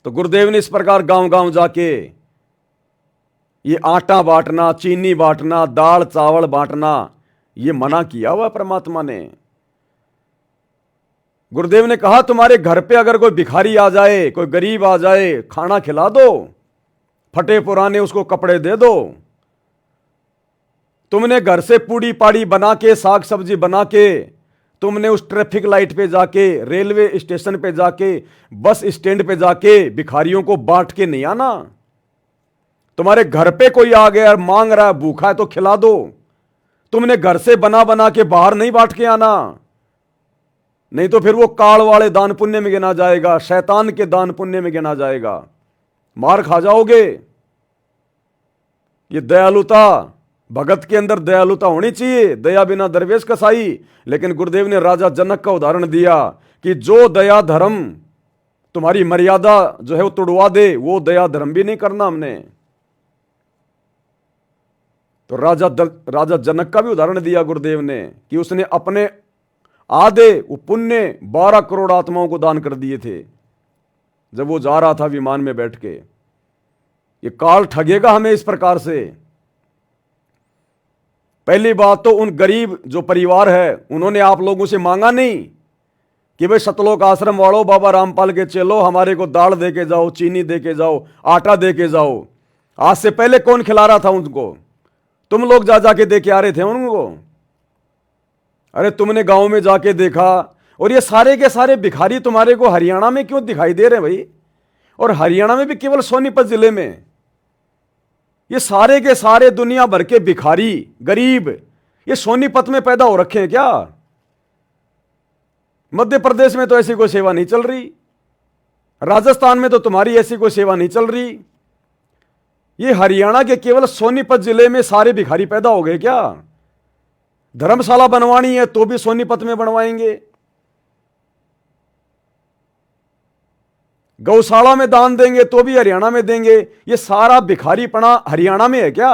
तो गुरुदेव ने इस प्रकार गांव गांव जाके ये आटा बांटना, चीनी बांटना, दाल चावल बांटना, ये मना किया हुआ परमात्मा ने। गुरुदेव ने कहा तुम्हारे घर पे अगर कोई भिखारी आ जाए, कोई गरीब आ जाए, खाना खिला दो, फटे पुराने उसको कपड़े दे दो। तुमने घर से पूड़ी पाड़ी बना के, साग सब्जी बना के, तुमने उस ट्रैफिक लाइट पे जाके, रेलवे स्टेशन पे जाके, बस स्टैंड पे जाके भिखारियों को बांट के नहीं आना। तुम्हारे घर पे कोई आ गया और मांग रहा है, भूखा है, तो खिला दो। तुमने घर से बना बना के बाहर नहीं बांट के आना, नहीं तो फिर वो काल वाले दान पुण्य में गिना जाएगा, शैतान के दान पुण्य में गिना जाएगा, मार खा जाओगे। ये दयालुता, भगत के अंदर दयालुता होनी चाहिए, दया बिना दरवेश कसाई। लेकिन गुरुदेव ने राजा जनक का उदाहरण दिया कि जो दया धर्म तुम्हारी मर्यादा जो है वो तोड़वा दे, वो दया धर्म भी नहीं करना हमने। तो राजा जनक का भी उदाहरण दिया गुरुदेव ने कि उसने अपने आधे वो पुण्य 12 करोड़ आत्माओं को दान कर दिए थे जब वो जा रहा था विमान में बैठ के। ये काल ठगेगा हमें इस प्रकार से। पहली बात तो उन गरीब जो परिवार है उन्होंने आप लोगों से मांगा नहीं कि भाई सतलोक आश्रम वालों, बाबा रामपाल के चलो, हमारे को दाल दे के जाओ, चीनी दे के जाओ, आटा दे के जाओ। आज से पहले कौन खिला रहा था उनको? तुम लोग जा जाके दे के आ रहे थे उनको। अरे तुमने गांव में जाके देखा, और ये सारे के सारे भिखारी तुम्हारे को हरियाणा में क्यों दिखाई दे रहे हैं भाई? और हरियाणा में भी केवल सोनीपत जिले में ये सारे के सारे दुनिया भर के भिखारी गरीब ये सोनीपत में पैदा हो रखे हैं क्या? मध्य प्रदेश में तो ऐसी कोई सेवा नहीं चल रही, राजस्थान में तो तुम्हारी ऐसी कोई सेवा नहीं चल रही। ये हरियाणा के केवल सोनीपत जिले में सारे भिखारी पैदा हो गए क्या? धर्मशाला बनवानी है तो भी सोनीपत में बनवाएंगे, गौशाला में दान देंगे तो भी हरियाणा में देंगे। ये सारा भिखारीपना हरियाणा में है क्या?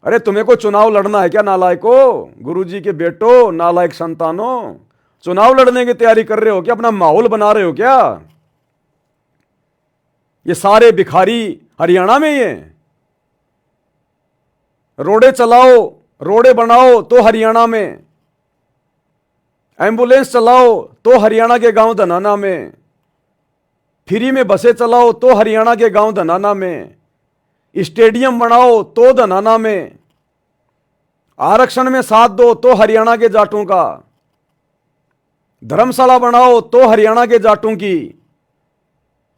अरे तुम्हें को चुनाव लड़ना है क्या नालायको? गुरुजी के बेटो, नालायक संतानों, चुनाव लड़ने की तैयारी कर रहे हो क्या? अपना माहौल बना रहे हो क्या? ये सारे भिखारी हरियाणा में ही हैं। रोडे चलाओ, रोडे बनाओ तो हरियाणा में, एम्बुलेंस चलाओ तो हरियाणा के गांव धनाना में, फ्री में बसें चलाओ तो हरियाणा के गांव धनाना में, स्टेडियम बनाओ तो धनाना में, आरक्षण में साथ दो तो हरियाणा के जाटों का, धर्मशाला बनाओ तो हरियाणा के जाटों की,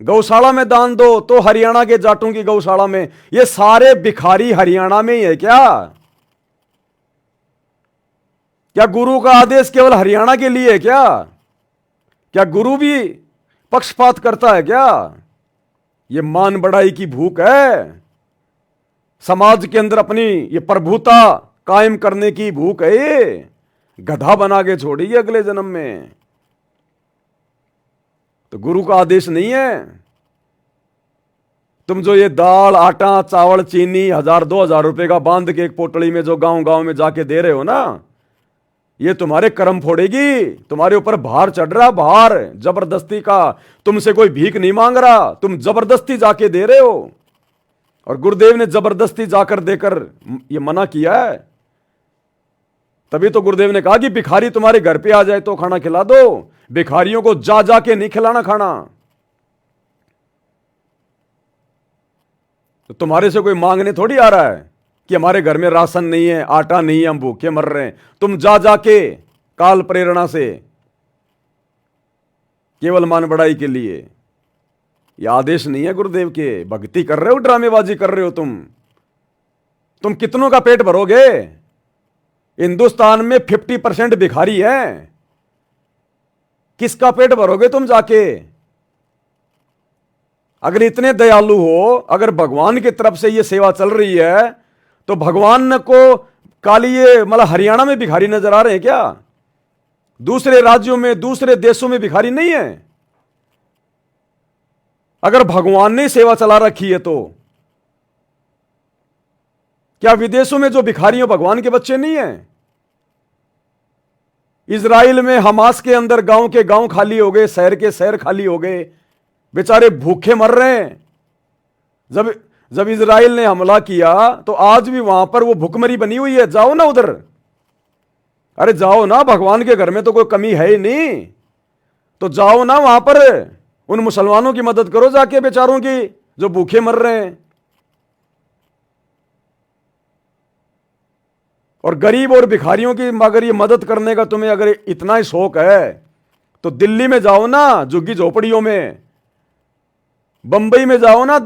गौशाला में दान दो तो हरियाणा के जाटों की गौशाला में। ये सारे भिखारी हरियाणा में ही है क्या? क्या गुरु का आदेश केवल हरियाणा के लिए है क्या? क्या गुरु भी पक्षपात करता है क्या? ये मान बढ़ाई की भूख है, समाज के अंदर अपनी ये प्रभुता कायम करने की भूख है। ये गधा बना के छोड़ेगी अगले जन्म में। तो गुरु का आदेश नहीं है। तुम जो ये दाल, आटा, चावल, चीनी 1000-2000 रुपए का बांध के एक पोटली में जो गांव गांव में जाके दे रहे हो ना, ये तुम्हारे कर्म फोड़ेगी। तुम्हारे ऊपर भार चढ़ रहा, भार जबरदस्ती का। तुमसे कोई भीख नहीं मांग रहा, तुम जबरदस्ती जाके दे रहे हो। और गुरुदेव ने जबरदस्ती जाकर देकर ये मना किया है। तभी तो गुरुदेव ने कहा कि भिखारी तुम्हारे घर पे आ जाए तो खाना खिला दो, भिखारियों को जा जाके नहीं खिलाना खाना। तो तुम्हारे से कोई मांगने थोड़ी आ रहा है कि हमारे घर में राशन नहीं है, आटा नहीं है, हम भूखे मर रहे हैं। तुम जा जाके काल प्रेरणा से, केवल मान बढ़ाई के लिए। यह आदेश नहीं है गुरुदेव के। भक्ति कर रहे हो, ड्रामेबाजी कर रहे हो तुम कितनों का पेट भरोगे? हिंदुस्तान में 50% भिखारी हैं। किसका पेट भरोगे तुम जाके? अगर इतने दयालु हो, अगर भगवान की तरफ से ये सेवा चल रही है, तो भगवान को काली ये मतलब हरियाणा में भिखारी नजर आ रहे हैं क्या? दूसरे राज्यों में, दूसरे देशों में भिखारी नहीं है? अगर भगवान ने सेवा चला रखी है तो क्या विदेशों में जो भिखारी हैं भगवान के बच्चे नहीं हैं? इजराइल में हमास के अंदर गांव के गांव खाली हो गए, शहर के शहर खाली हो गए, बेचारे भूखे मर रहे हैं। जब इजराइल ने हमला किया तो आज भी वहां पर वो भुखमरी बनी हुई है। जाओ ना उधर, अरे जाओ ना, भगवान के घर में तो कोई कमी है ही नहीं। तो जाओ ना वहां पर, उन मुसलमानों की मदद करो जाके, बेचारों की जो भूखे मर रहे हैं। और गरीब और भिखारियों की अगर ये मदद करने का तुम्हें अगर इतना ही शौक है तो दिल्ली में जाओ ना, झुग्गी झोपड़ियों में, बंबई में जाओ ना,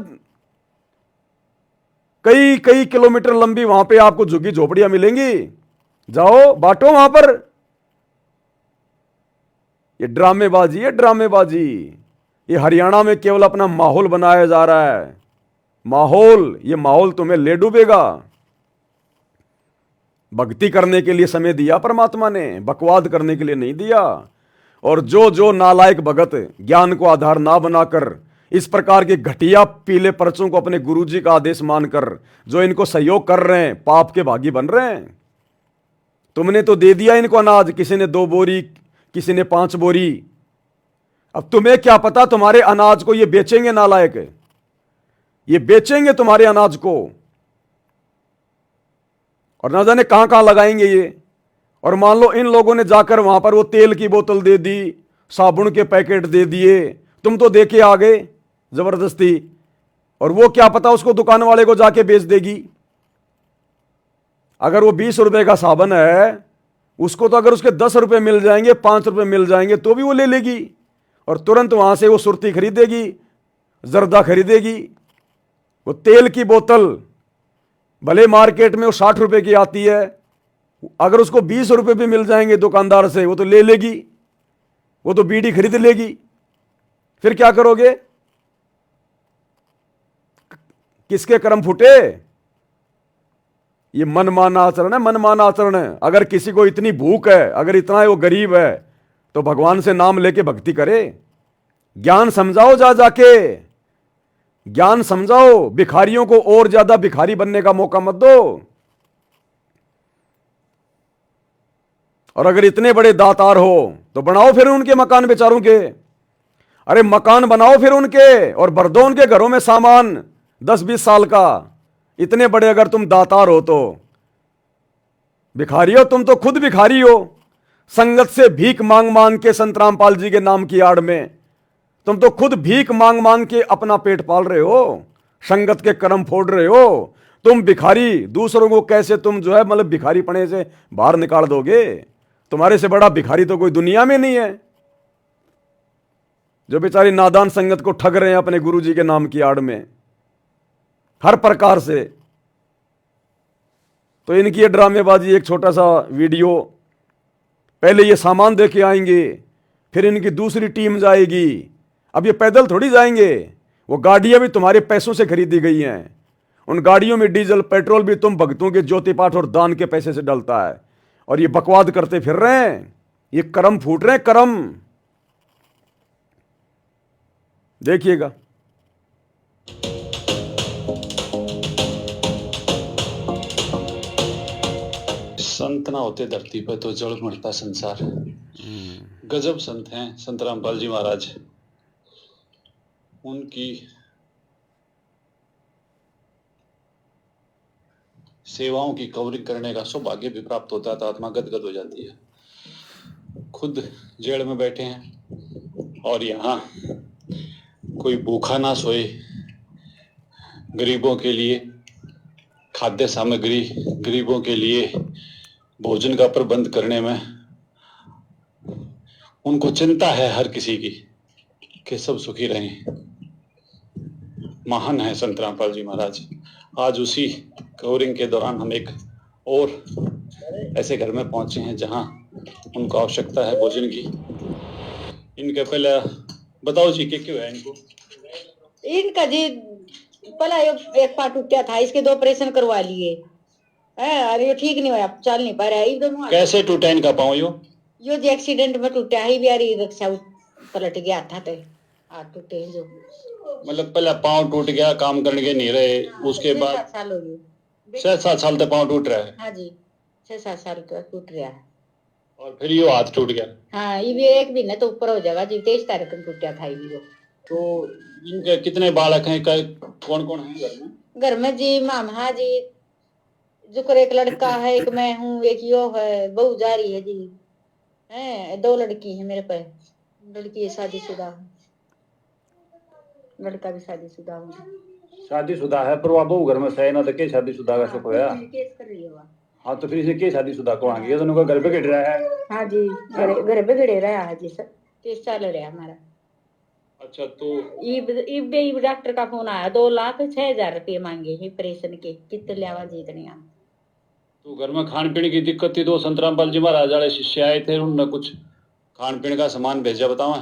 कई कई किलोमीटर लंबी वहां पे आपको झुग्गी झोपड़ियां मिलेंगी। जाओ बांटो वहां पर। ये ड्रामेबाजी है, ड्रामेबाजी। ये हरियाणा में केवल अपना माहौल बनाया जा रहा है। माहौल, ये माहौल तुम्हें ले डूबेगा। भक्ति करने के लिए समय दिया परमात्मा ने, बकवाद करने के लिए नहीं दिया। और जो नालायक भगत ज्ञान को आधार ना बनाकर इस प्रकार के घटिया पीले पर्चों को अपने गुरुजी का आदेश मानकर जो इनको सहयोग कर रहे हैं, पाप के भागी बन रहे हैं। तुमने तो दे दिया इनको अनाज, किसी ने 2 बोरी, किसी ने 5 बोरी। अब तुम्हें क्या पता तुम्हारे अनाज को ये बेचेंगे नालायक, ये बेचेंगे तुम्हारे अनाज को, और ना जाने कहां कहां लगाएंगे ये। और मान लो इन लोगों ने जाकर वहां पर वो तेल की बोतल दे दी, साबुन के पैकेट दे दिए, तुम तो दे के आ गए जबरदस्ती, और वो क्या पता उसको दुकान वाले को जाके बेच देगी। अगर वो 20 रुपए का साबुन है, उसको तो अगर उसके 10 रुपए मिल जाएंगे, 5 रुपए मिल जाएंगे, तो भी वो ले लेगी और तुरंत वहां से वो सुरती खरीदेगी, जर्दा खरीदेगी। वो तेल की बोतल भले मार्केट में वो 60 रुपए की आती है, अगर उसको 20 रुपए भी मिल जाएंगे दुकानदार से, वो तो ले लेगी, वो तो बीड़ी खरीद लेगी। फिर क्या करोगे? किसके कर्म फूटे? ये मनमाना आचरण है, मनमाना आचरण है। अगर किसी को इतनी भूख है, अगर इतना है वो गरीब है, तो भगवान से नाम लेके भक्ति करे। ज्ञान समझाओ, जा जाके ज्ञान समझाओ। भिखारियों को और ज्यादा भिखारी बनने का मौका मत दो। और अगर इतने बड़े दातार हो तो बनाओ फिर उनके मकान बेचारों के। अरे मकान बनाओ फिर उनके और भर दो उनके घरों में सामान 10-20 साल का। इतने बड़े अगर तुम दातार हो तो भिखारी हो, तुम तो खुद भिखारी हो। संगत से भीख मांग मांग के संत रामपाल जी के नाम की आड़ में तुम तो खुद भीख मांग मांग के अपना पेट पाल रहे हो, संगत के कर्म फोड़ रहे हो। तुम भिखारी दूसरों को कैसे तुम जो है मतलब भिखारी पने से बाहर निकाल दोगे? तुम्हारे से बड़ा भिखारी तो कोई दुनिया में नहीं है, जो बेचारी नादान संगत को ठग रहे हैं अपने गुरु जी के नाम की आड़ में हर प्रकार से। तो इनकी ये ड्रामेबाजी, एक छोटा सा वीडियो, पहले ये सामान दे के आएंगे, फिर इनकी दूसरी टीम जाएगी। अब ये पैदल थोड़ी जाएंगे, वो गाड़ियां भी तुम्हारे पैसों से खरीदी गई हैं। उन गाड़ियों में डीजल पेट्रोल भी तुम भक्तों के ज्योति पाठ और दान के पैसे से डलता है। और ये बकवाद करते फिर रहे हैं, ये कर्म फूट रहे हैं, कर्म। देखिएगा। संत ना होते धरती पर तो जड़ मरता संसार। गजब संत हैं संत रामपाल जी महाराज। उनकी सेवाओं की कवरिंग करने का सौभाग्य भी प्राप्त होता है तो आत्मा गदगद हो जाती है। खुद जेल में बैठे हैं और यहाँ कोई भूखा ना सोए, गरीबों के लिए खाद्य सामग्री, गरीबों के लिए भोजन का प्रबंध करने में उनको चिंता है हर किसी की कि सब सुखी रहें। महान है संत रामपाल जी महाराज। आज उसी कवरिंग के दौरान हम एक और ऐसे घर में पहुंचे हैं जहां उनको आवश्यकता है भोजन की। इनके पहले बताओ जी क्या क्यों है इनको? इनका जी पहला एक पार्ट टूटा था, इसके 2 ऑपरेशन करवा लिए है। अरे ये ठीक नहीं हुआ, चल नहीं पा रहा है एकदम। कैसे टूटा इनका पाँव? यो जो एक्सीडेंट में टूटा है, बिहारी रिक्शा पलट गया था तो हाथ टूटे जो। मतलब पहले पाँव टूट गया, काम करने के नहीं रहे, उसके बाद 6-7 साल हो गए। 6-7 साल तक पाँव टूट रहा है। हाँ जी 6-7 साल तक टूट रहा है। और फिर ये हाथ टूट गया। हाँ ये भी एक दिन है तो ऊपर हो जाएगा जी। 23 तारीख को टूटा था ये। तो इनके कितने बालक हैं? कौन कौन है घर में? घर में जी मामा जी जो एक लड़का है, एक मैं हूँ, एक यो है, बहू जा रही है जी है। 2 लड़की है मेरे पे। लड़की शादीशुदा है, लड़का भी शादीशुदा हो। शादीशुदा है पर वो घर में सही ना तो के शादीशुदा का सुख होया। केस कर रही है वहाँ। हाँ तो फिर इसे के शादीशुदा को आएंगे? ये दोनों का घर पे गिर रहा है। हाँ जी घर पे गिरे रहा है जी सर। केस चल रहा है हमारा। अच्छा तो इब डॉक्टर का फोन आया, 2,06,000 रुपये मांगे ऑपरेशन के। कितने लिया जी इतने? तो घर में खान पीने की दिक्कत थी तो संत रामपाल जी महाराज वाले शिष्य आए थे, उन्होंने कुछ खान पीने का सामान भेजा, बताओ?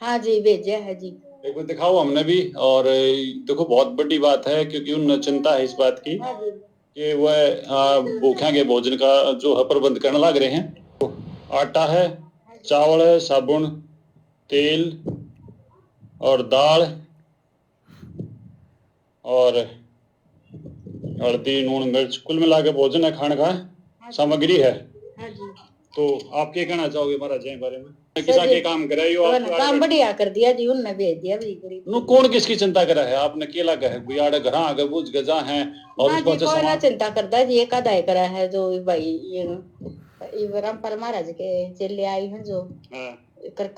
हाँ जी भेजा है जी। एक बार दिखाओ हमने भी। और देखो बहुत बड़ी बात है क्योंकि उन्हें चिंता है इस बात की कि वह भूखा के भोजन का जो है प्रबंध करने लग रहे हैं। तो आटा है, चावल है, साबुन, तेल और दाल और हल्दी, नून, मिर्च, कुल मिला के भोजन है, खाने का सामग्री है। तो आप क्या कहना चाहोगे महाराज जी बारे में? किसा के काम कराई हो? काम बढ़िया कर दिया जी, उन्होंने भेज दिया भी गरीब। नो कौन किसकी चिंता करा है? आपने क्या लगा है कोई आड़े घर आगे बुझ गजा है और उसको कोई ना चिंता करता है जी। एक आधा करा है जो भाई ये रामपाल महाराज के चेले आई हैं जो कर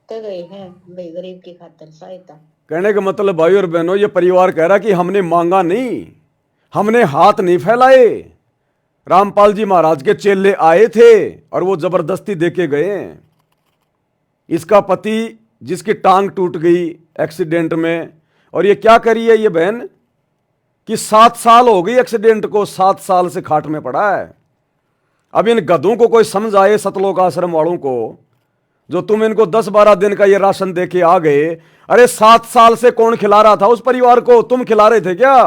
गए हैं भाई गरीब की खातिर सहायता। कहने का मतलब भाई और बहनों, ये परिवार कह रहा कि हमने मांगा नहीं, हमने हाथ नहीं फैलाए। रामपाल जी महाराज के चेले आए थे और वो जबरदस्ती देके गए। इसका पति जिसकी टांग टूट गई एक्सीडेंट में, और ये क्या करी है ये बहन कि 7 साल हो गई एक्सीडेंट को, 7 साल से खाट में पड़ा है। अब इन गधों को कोई समझ आए, सतलोक आश्रम वालों को, जो तुम इनको 10-12 दिन का ये राशन दे के आ गए। अरे 7 साल से कौन खिला रहा था उस परिवार को? तुम खिला रहे थे क्या?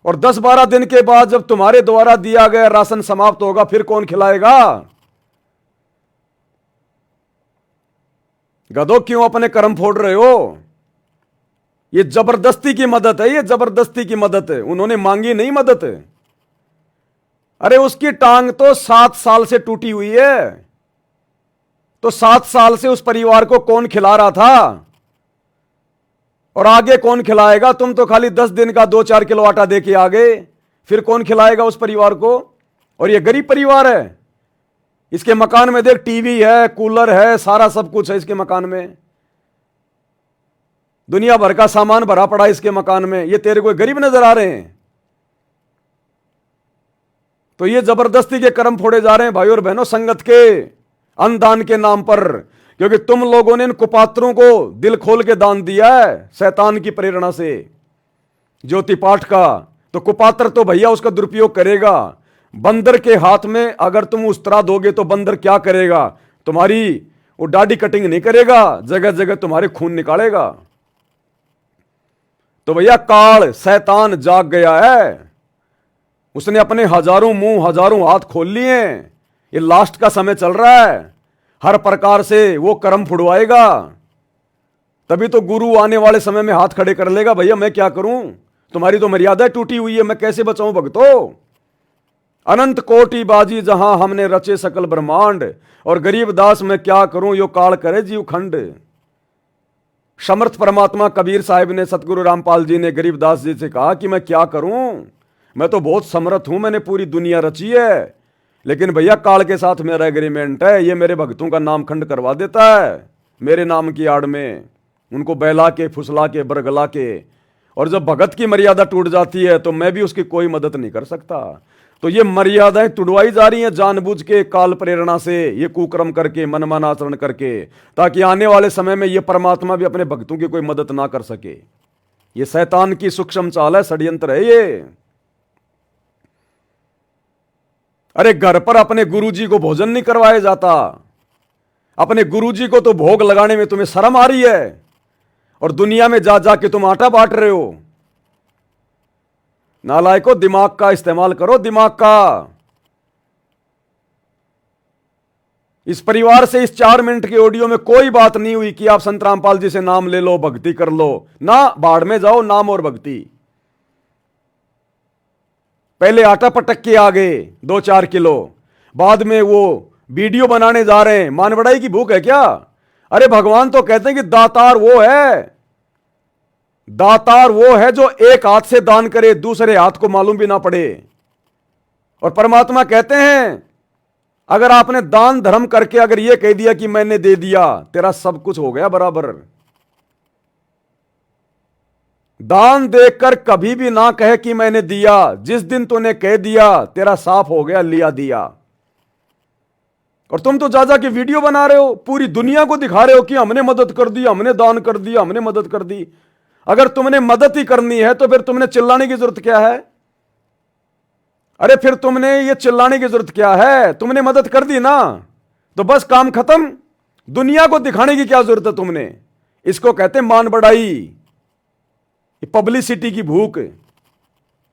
और 10-12 दिन के बाद जब तुम्हारे द्वारा दिया गया राशन समाप्त होगा फिर कौन खिलाएगा? गधों क्यों अपने कर्म फोड़ रहे हो? ये जबरदस्ती की मदद है, ये जबरदस्ती की मदद है। उन्होंने मांगी नहीं मदद। अरे उसकी टांग तो 7 साल से टूटी हुई है, तो 7 साल से उस परिवार को कौन खिला रहा था और आगे कौन खिलाएगा? तुम तो खाली 10 दिन का 2-4 किलो आटा दे के आ गए, फिर कौन खिलाएगा उस परिवार को? और ये गरीब परिवार है, इसके मकान में देख टीवी है, कूलर है, सारा सब कुछ है इसके मकान में, दुनिया भर का सामान भरा पड़ा है इसके मकान में, ये तेरे को गरीब नजर आ रहे हैं? तो ये जबरदस्ती के कर्म फोड़े जा रहे हैं भाई और बहनों, संगत के अनदान के नाम पर, क्योंकि तुम लोगों ने इन कुपात्रों को दिल खोल के दान दिया है शैतान की प्रेरणा से, ज्योति पाठ का। तो कुपात्र तो भैया उसका दुरुपयोग करेगा। बंदर के हाथ में अगर तुम उस्तरा दोगे तो बंदर क्या करेगा? तुम्हारी वो दाढ़ी कटिंग नहीं करेगा, जगह जगह तुम्हारे खून निकालेगा। तो भैया काल शैतान जाग गया है, उसने अपने हजारों मुंह हजारों हाथ खोल लिए। ये लास्ट का समय चल रहा है, हर प्रकार से वो कर्म फुड़वाएगा। तभी तो गुरु आने वाले समय में हाथ खड़े कर लेगा, भैया मैं क्या करूं, तुम्हारी तो मर्यादा टूटी हुई है, मैं कैसे बचाऊं भक्तों? अनंत कोटि बाजी जहां हमने रचे सकल ब्रह्मांड, और गरीब दास मैं क्या करूं, यो काल करे जीव खंड। समर्थ परमात्मा कबीर साहिब ने, सतगुरु रामपाल जी ने गरीबदास जी से कहा कि मैं क्या करूं, मैं तो बहुत समर्थ हूं, मैंने पूरी दुनिया रची है, लेकिन भैया काल के साथ मेरा एग्रीमेंट है, ये मेरे भक्तों का नाम खंड करवा देता है मेरे नाम की आड़ में, उनको बहला के फुसला के बरगला के। और जब भगत की मर्यादा टूट जाती है तो मैं भी उसकी कोई मदद नहीं कर सकता। तो ये मर्यादाएं तुड़वाई जा रही हैं जानबूझ के, काल प्रेरणा से, ये कुकर्म करके, मनमाना आचरण करके, ताकि आने वाले समय में ये परमात्मा भी अपने भक्तों की कोई मदद ना कर सके। ये शैतान की सूक्ष्म चाल है, षड्यंत्र है ये। अरे घर पर अपने गुरुजी को भोजन नहीं करवाया जाता, अपने गुरुजी को तो भोग लगाने में तुम्हें शर्म आ रही है, और दुनिया में जा जाके तुम आटा बांट रहे हो। नालायको, दिमाग का इस्तेमाल करो, दिमाग का। इस परिवार से इस 4 मिनट के ऑडियो में कोई बात नहीं हुई कि आप संत रामपाल जी से नाम ले लो, भक्ति कर लो ना, बाढ़ में जाओ नाम और भक्ति। पहले आटा पटक के आ गए 2-4 किलो, बाद में वो वीडियो बनाने जा रहे हैं। मान बढ़ाई की भूख है क्या? अरे भगवान तो कहते हैं कि दातार वो है, दातार वो है जो एक हाथ से दान करे, दूसरे हाथ को मालूम भी ना पड़े। और परमात्मा कहते हैं अगर आपने दान धर्म करके अगर ये कह दिया कि मैंने दे दिया, तेरा सब कुछ हो गया बराबर। दान देकर कभी भी ना कहे कि मैंने दिया, जिस दिन तूने कह दिया तेरा साफ हो गया, लिया दिया। और तुम तो जा जा के वीडियो बना रहे हो, पूरी दुनिया को दिखा रहे हो कि हमने मदद कर दी, हमने दान कर दिया, हमने मदद कर दी। अगर तुमने मदद ही करनी है तो फिर तुमने चिल्लाने की जरूरत क्या है? अरे फिर तुमने ये चिल्लाने की जरूरत क्या है? तुमने मदद कर दी ना, तो बस काम खत्म। दुनिया को दिखाने की क्या जरूरत है तुमने? इसको कहते हैं मान बढ़ाई, पब्लिसिटी की भूख।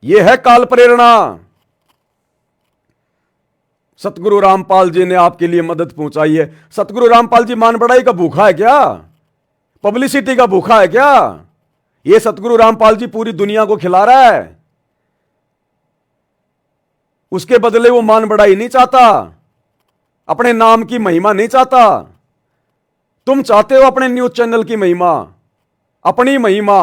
यह है काल प्रेरणा। सतगुरु रामपाल जी ने आपके लिए मदद पहुंचाई है। सतगुरु रामपाल जी मान बढ़ाई का भूखा है क्या? पब्लिसिटी का भूखा है क्या? यह सतगुरु रामपाल जी पूरी दुनिया को खिला रहा है, उसके बदले वो मान बढ़ाई नहीं चाहता, अपने नाम की महिमा नहीं चाहता। तुम चाहते हो अपने न्यूज चैनल की महिमा, अपनी महिमा।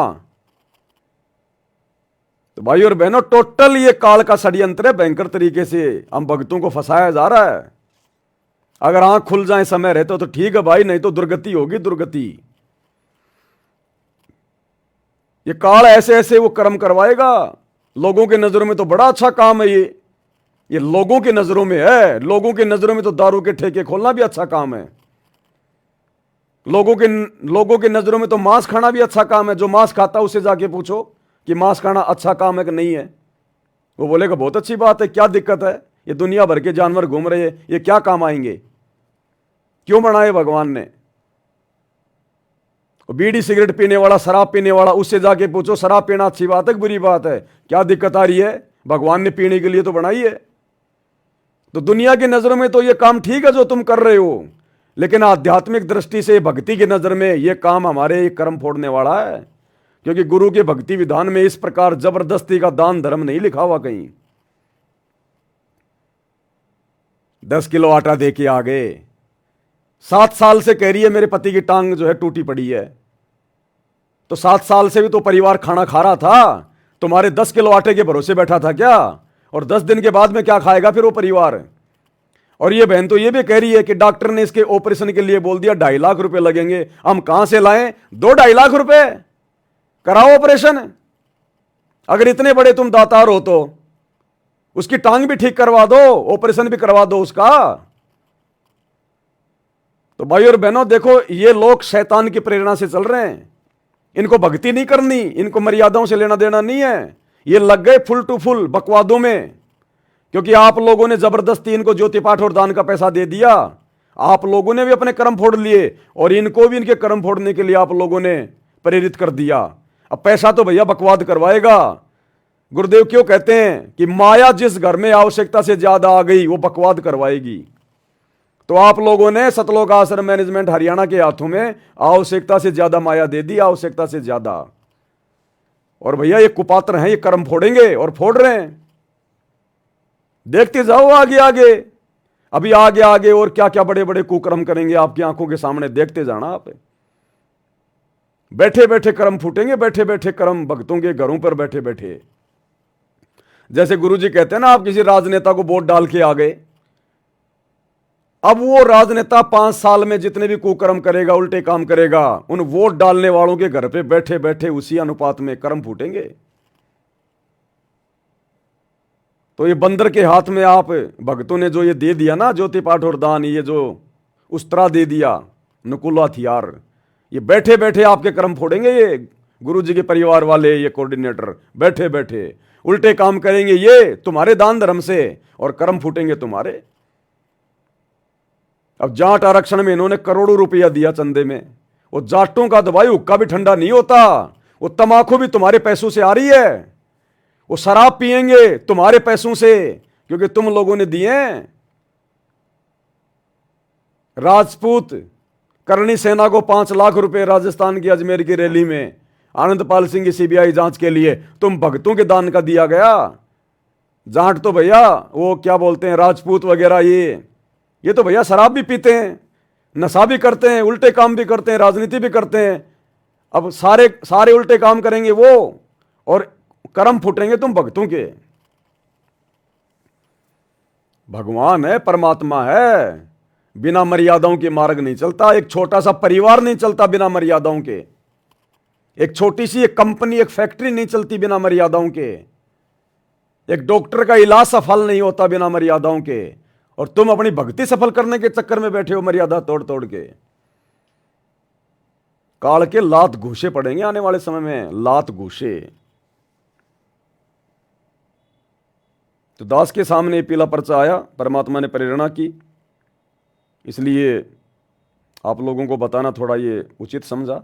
तो भाई और बहनों, टोटल ये काल का षड्यंत्र है, भयंकर तरीके से हम भक्तों को फंसाया जा रहा है। अगर आंख खुल जाए समय रहते तो ठीक है भाई, नहीं तो दुर्गति होगी, दुर्गति। ये काल ऐसे ऐसे वो कर्म करवाएगा। लोगों के नजरों में तो बड़ा अच्छा काम है ये लोगों की नजरों में है। लोगों की नजरों में तो दारू के ठेके खोलना भी अच्छा काम है। लोगों की नजरों में तो मांस खाना भी अच्छा काम है। जो मांस खाता है उससे जाके पूछो कि मांस खाना अच्छा काम है कि नहीं है, वो बोलेगा बहुत अच्छी बात है, क्या दिक्कत है, ये दुनिया भर के जानवर घूम रहे हैं, ये क्या काम आएंगे, क्यों बनाए भगवान ने। बीड़ी सिगरेट पीने वाला, शराब पीने वाला, उससे जाके पूछो शराब पीना अच्छी बात है कि बुरी बात है, क्या दिक्कत आ रही है, भगवान ने पीने के लिए तो बनाई है। तो दुनिया की नजरों में तो ये काम ठीक है जो तुम कर रहे हो, लेकिन आध्यात्मिक दृष्टि से, भक्ति की नजर में ये काम हमारे कर्म फोड़ने वाला है, क्योंकि गुरु के भक्ति विधान में इस प्रकार जबरदस्ती का दान धर्म नहीं लिखा हुआ कहीं। 10 किलो आटा दे के आ गए। 7 साल से कह रही है मेरे पति की टांग जो है टूटी पड़ी है। तो 7 साल से भी तो परिवार खाना खा रहा था, तुम्हारे 10 किलो आटे के भरोसे बैठा था क्या? और 10 दिन के बाद में क्या खाएगा फिर वो परिवार? और ये बहन तो ये भी कह रही है कि डॉक्टर ने इसके ऑपरेशन के लिए बोल दिया 2.5 लाख रुपए लगेंगे। हम कहां से लाएं 2-2.5 लाख रुपए? कराओ ऑपरेशन। अगर इतने बड़े तुम दातार हो तो उसकी टांग भी ठीक करवा दो, ऑपरेशन भी करवा दो उसका। तो भाई और बहनों देखो, ये लोग शैतान की प्रेरणा से चल रहे हैं। इनको भक्ति नहीं करनी, इनको मर्यादाओं से लेना देना नहीं है। ये लग गए फुल टू फुल बकवादों में, क्योंकि आप लोगों ने जबरदस्ती इनको ज्योति पाठ और दान का पैसा दे दिया। आप लोगों ने भी अपने कर्म फोड़ लिए और इनको भी इनके कर्म फोड़ने के लिए आप लोगों ने प्रेरित कर दिया। अब पैसा तो भैया बकवाद करवाएगा। गुरुदेव क्यों कहते हैं कि माया जिस घर में आवश्यकता से ज्यादा आ गई वो बकवाद करवाएगी। तो आप लोगों ने सतलोक आश्रम मैनेजमेंट हरियाणा के हाथों में आवश्यकता से ज्यादा माया दे दी, आवश्यकता से ज्यादा। और भैया ये कुपात्र हैं, ये कर्म फोड़ेंगे और फोड़ रहे हैं। देखते जाओ आगे आगे, अभी आगे आगे और क्या क्या बड़े बड़े कुकर्म करेंगे आपकी आंखों के सामने, देखते जाना आप। बैठे बैठे कर्म फूटेंगे, बैठे बैठे कर्म भक्तों के घरों पर बैठे बैठे। जैसे गुरुजी कहते हैं ना, आप किसी राजनेता को वोट डाल के आ गए, अब वो राजनेता 5 साल में जितने भी कुकर्म करेगा, उल्टे काम करेगा, उन वोट डालने वालों के घर पे बैठे बैठे उसी अनुपात में कर्म फूटेंगे। तो ये बंदर के हाथ में आप भक्तों ने जो ये दे दिया ना ज्योति पाठ और दान, ये जो उस्तरा दे दिया, नुकुला हथियार, ये बैठे बैठे आपके कर्म फोड़ेंगे। ये गुरुजी के परिवार वाले, ये कोऑर्डिनेटर बैठे बैठे उल्टे काम करेंगे ये तुम्हारे दान धर्म से, और कर्म फूटेंगे तुम्हारे। अब जाट आरक्षण में इन्होंने करोड़ों रुपया दिया चंदे में। वो जाटों का दवाई हुक्का भी ठंडा नहीं होता, वो तमाकू भी तुम्हारे पैसों से आ रही है, वो शराब पिएंगे तुम्हारे पैसों से, क्योंकि तुम लोगों ने दिए। राजपूत करणी सेना को 5 लाख रुपए राजस्थान की अजमेर की रैली में आनंदपाल सिंह की सीबीआई जांच के लिए तुम भक्तों के दान का दिया गया। जाट तो भैया वो क्या बोलते हैं, राजपूत वगैरह, ये तो भैया शराब भी पीते हैं, नशा भी करते हैं, उल्टे काम भी करते हैं, राजनीति भी करते हैं। अब सारे सारे उल्टे काम करेंगे वो, और कर्म फूटेंगे तुम भक्तों के। भगवान है, परमात्मा है, बिना मर्यादाओं के मार्ग नहीं चलता। एक छोटा सा परिवार नहीं चलता बिना मर्यादाओं के। एक छोटी सी एक कंपनी, एक फैक्ट्री नहीं चलती बिना मर्यादाओं के। एक डॉक्टर का इलाज सफल नहीं होता बिना मर्यादाओं के। और तुम अपनी भक्ति सफल करने के चक्कर में बैठे हो मर्यादा तोड़ तोड़ के। काल के लात घूसे पड़ेंगे आने वाले समय में, लात घूसे। तो दास के सामने पीला पर्चा आया, परमात्मा ने प्रेरणा की, इसलिए आप लोगों को बताना थोड़ा ये उचित समझा।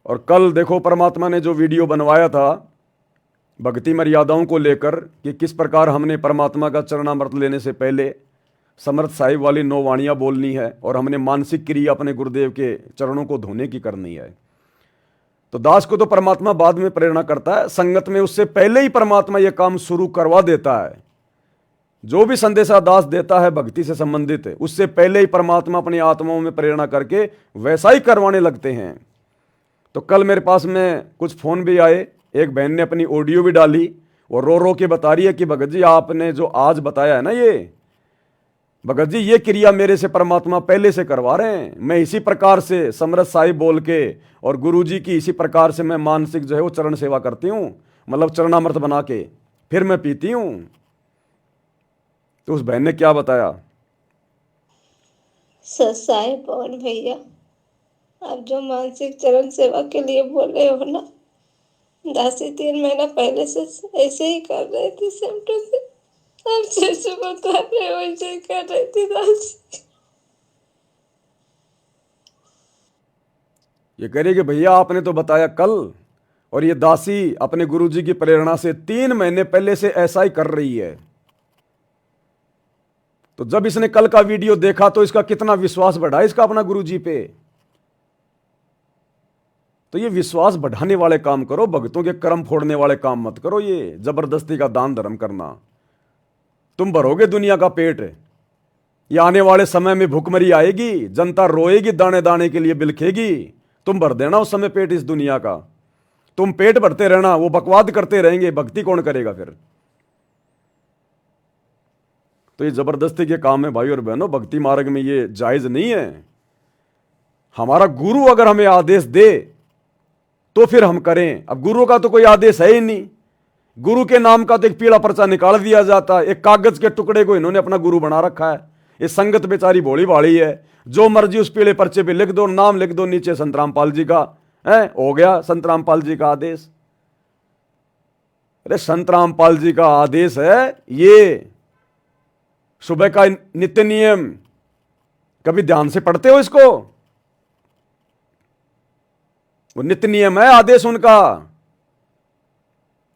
और कल देखो परमात्मा ने जो वीडियो बनवाया था भक्ति मर्यादाओं को लेकर, कि किस प्रकार हमने परमात्मा का चरणामृत लेने से पहले समर्थ साहिब वाली 9 वाणियाँ बोलनी है, और हमने मानसिक क्रिया अपने गुरुदेव के चरणों को धोने की करनी है। तो दास को तो परमात्मा बाद में प्रेरणा करता है, संगत में उससे पहले ही परमात्मा यह काम शुरू करवा देता है। जो भी संदेशा दास देता है भक्ति से संबंधित है, उससे पहले ही परमात्मा अपनी आत्माओं में प्रेरणा करके वैसा ही करवाने लगते हैं। तो कल मेरे पास में कुछ फोन भी आए, एक बहन ने अपनी ऑडियो भी डाली और रो रो के बता रही है कि भगत जी आपने जो आज बताया है ना, ये भगत जी ये क्रिया मेरे से परमात्मा पहले से करवा रहे हैं। मैं इसी प्रकार से समरथ साहिब बोल के और गुरु जी की इसी प्रकार से मैं मानसिक जो है वो चरण सेवा करती हूँ, मतलब चरणामृत बना के फिर मैं पीती हूँ। तो उस बहन ने क्या बताया? साहिब पवन भैया, आप जो मानसिक चरण सेवा के लिए बोले हो ना, दासी 3 महीना पहले से ऐसे ही कर रही थी, सेम टू सेम आप जैसे बता रहे हो वैसे ही कर रही थी दासी। ये करेगी भैया आपने तो बताया कल, और ये दासी अपने गुरुजी की प्रेरणा से 3 महीने पहले से ऐसा ही कर रही है। तो जब इसने कल का वीडियो देखा तो इसका कितना विश्वास बढ़ा इसका अपना गुरुजी पे। तो ये विश्वास बढ़ाने वाले काम करो, भक्तों के कर्म फोड़ने वाले काम मत करो, ये जबरदस्ती का दान धर्म करना। तुम भरोगे दुनिया का पेट। ये आने वाले समय में भुखमरी आएगी, जनता रोएगी, दाने दाने के लिए बिलखेगी। तुम भर देना उस समय पेट इस दुनिया का। तुम पेट भरते रहना, वो बकवाद करते रहेंगे, भक्ति कौन करेगा फिर? तो ये जबरदस्ती के काम है भाई और बहनों, भक्ति मार्ग में ये जायज नहीं है। हमारा गुरु अगर हमें आदेश दे तो फिर हम करें। अब गुरु का तो कोई आदेश है ही नहीं। गुरु के नाम का तो एक पीला पर्चा निकाल दिया जाता है, एक कागज के टुकड़े को इन्होंने अपना गुरु बना रखा है। ये संगत बेचारी भोली भाली है, जो मर्जी उस पीले पर्चे पे लिख दो, नाम लिख दो, नीचे संत रामपाल जी का है, हो गया संत रामपाल जी का आदेश। अरे संत रामपाल जी का आदेश है ये सुबह का नित्य नियम। कभी ध्यान से पढ़ते हो इसको? वो नित्य नियम है, आदेश उनका,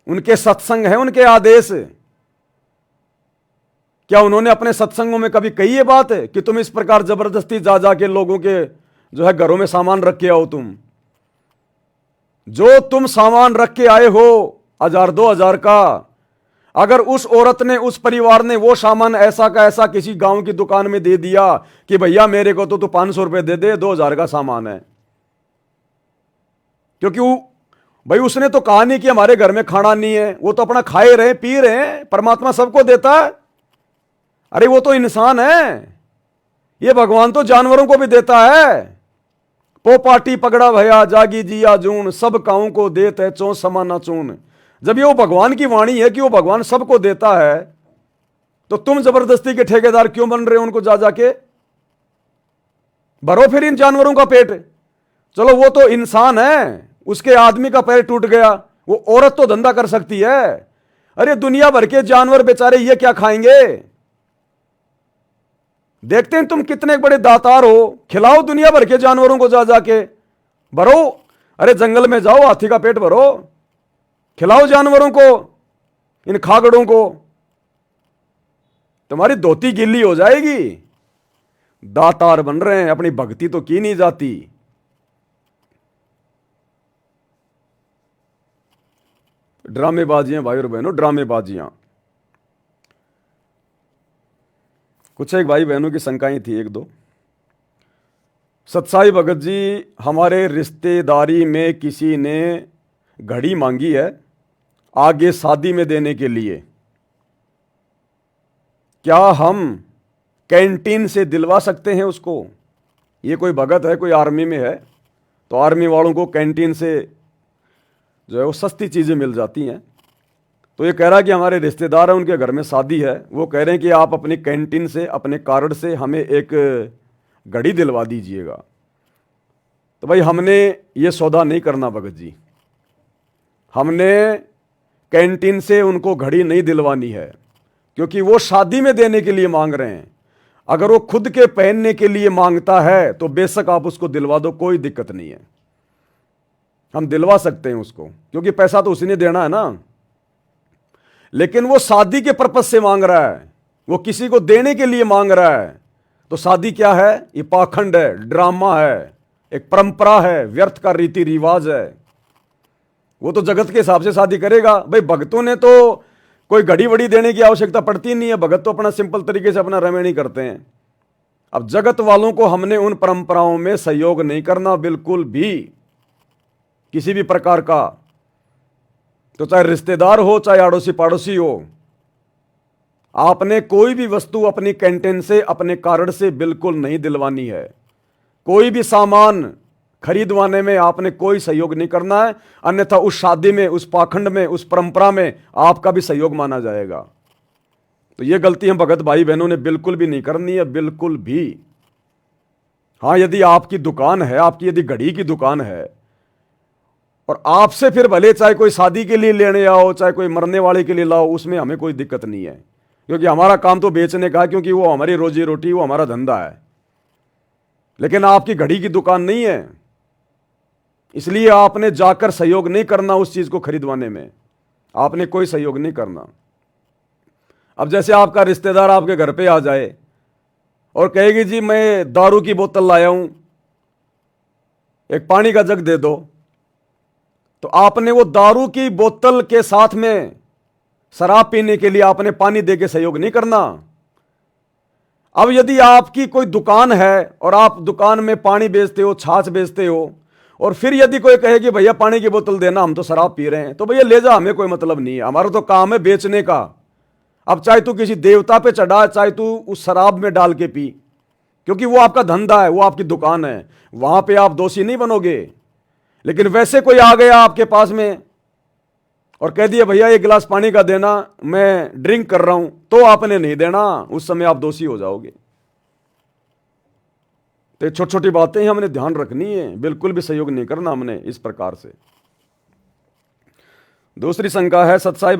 उनके सत्संग है, उनके आदेश। क्या उन्होंने अपने सत्संगों में कभी कही ये बात है कि तुम इस प्रकार जबरदस्ती जा जाके लोगों के जो है घरों में सामान रख के आओ? तुम जो तुम सामान रख के आए हो 1000-2000 का, अगर उस औरत ने, उस परिवार ने वो सामान ऐसा का ऐसा किसी गांव की दुकान में दे दिया कि भैया मेरे को तो तू 500 रुपए दे दे, 2000 का सामान है, क्योंकि भाई उसने तो कहा नहीं कि हमारे घर में खाना नहीं है, वो तो अपना खाए रहे पी रहे हैं, परमात्मा सबको देता है। अरे वो तो इंसान है, ये भगवान तो जानवरों को भी देता है। पोपाटी पगड़ा भया जागी जिया जून, सब काऊ को देते चो समाना चून। जब ये वो भगवान की वाणी है कि वो भगवान सबको देता है, तो तुम जबरदस्ती के ठेकेदार क्यों बन रहे हो? उनको जा जाके भरो फिर इन जानवरों का पेट। चलो वो तो इंसान है, उसके आदमी का पैर टूट गया, वो औरत तो धंधा कर सकती है। अरे दुनिया भर के जानवर बेचारे ये क्या खाएंगे? देखते हैं तुम कितने बड़े दातार हो, खिलाओ दुनिया भर के जानवरों को जा जाके, भरो। अरे जंगल में जाओ, हाथी का पेट भरो, खिलाओ जानवरों को, इन खागड़ों को, तुम्हारी धोती गीली हो जाएगी। दातार बन रहे हैं, अपनी भक्ति तो की नहीं जाती। ड्रामेबाजियां भाई और बहनों, ड्रामेबाजियां। कुछ एक भाई बहनों की शंकाएं थी, एक दो। सतसाई भगत जी, हमारे रिश्तेदारी में किसी ने घड़ी मांगी है आगे शादी में देने के लिए, क्या हम कैंटीन से दिलवा सकते हैं उसको? ये कोई भगत है, कोई आर्मी में है, तो आर्मी वालों को कैंटीन से जो है वो सस्ती चीज़ें मिल जाती हैं। तो ये कह रहा है कि हमारे रिश्तेदार हैं, उनके घर में शादी है, वो कह रहे हैं कि आप अपनी कैंटीन से, अपने कार्ड से हमें एक घड़ी दिलवा दीजिएगा। तो भाई हमने ये सौदा नहीं करना भगत जी, हमने कैंटीन से उनको घड़ी नहीं दिलवानी है, क्योंकि वो शादी में देने के लिए मांग रहे हैं। अगर वो खुद के पहनने के लिए मांगता है तो बेशक आप उसको दिलवा दो, कोई दिक्कत नहीं है, हम दिलवा सकते हैं उसको, क्योंकि पैसा तो उसी ने देना है ना। लेकिन वो शादी के पर्पज से मांग रहा है, वो किसी को देने के लिए मांग रहा है, तो शादी क्या है? ये पाखंड है, ड्रामा है, एक परंपरा है, व्यर्थ का रीति रिवाज है। वो तो जगत के हिसाब से शादी करेगा। भाई भक्तों ने तो कोई घड़ी वड़ी देने की आवश्यकता पड़ती नहीं है, भगत तो अपना सिंपल तरीके से अपना रमेणी करते हैं। अब जगत वालों को हमने उन परंपराओं में सहयोग नहीं करना, बिल्कुल भी, किसी भी प्रकार का, तो चाहे रिश्तेदार हो चाहे आड़ोसी पाड़ोसी हो, आपने कोई भी वस्तु अपनी कैंटीन से, अपने कार्ड से बिल्कुल नहीं दिलवानी है। कोई भी सामान खरीदवाने में आपने कोई सहयोग नहीं करना है, अन्यथा उस शादी में, उस पाखंड में, उस परंपरा में आपका भी सहयोग माना जाएगा। तो ये गलती हम भगत भाई बहनों ने बिल्कुल भी नहीं करनी है, बिल्कुल भी। हाँ, यदि आपकी दुकान है, आपकी यदि घड़ी की दुकान है, और आपसे फिर भले चाहे कोई शादी के लिए लेने आओ, चाहे कोई मरने वाले के लिए लाओ, उसमें हमें कोई दिक्कत नहीं है, क्योंकि हमारा काम तो बेचने का है, क्योंकि वो हमारी रोजी रोटी, वो हमारा धंधा है। लेकिन आपकी घड़ी की दुकान नहीं है, इसलिए आपने जाकर सहयोग नहीं करना उस चीज को खरीदवाने में, आपने कोई सहयोग नहीं करना। अब जैसे आपका रिश्तेदार आपके घर पे आ जाए और कहेगी जी मैं दारू की बोतल लाया हूं, एक पानी का जग दे दो, तो आपने वो दारू की बोतल के साथ में शराब पीने के लिए आपने पानी दे के सहयोग नहीं करना। अब यदि आपकी कोई दुकान है और आप दुकान में पानी बेचते हो, छाछ बेचते हो, और फिर यदि कोई कहे कि भैया पानी की बोतल देना, हम तो शराब पी रहे हैं, तो भैया ले जा, हमें कोई मतलब नहीं है, हमारा तो काम है बेचने का। अब चाहे तू किसी देवता पे चढ़ा, चाहे तू उस शराब में डाल के पी, क्योंकि वो आपका धंधा है, वो आपकी दुकान है, वहां पे आप दोषी नहीं बनोगे। लेकिन वैसे कोई आ गया आपके पास में और कह दिया भैया एक गिलास पानी का देना, मैं ड्रिंक कर रहा हूं, तो आपने नहीं देना, उस समय आप दोषी हो जाओगे। तो छोटी छोटी बातें ही हमने ध्यान रखनी है, बिल्कुल भी सहयोग नहीं करना हमने इस प्रकार से। दूसरी शंका है सतसाई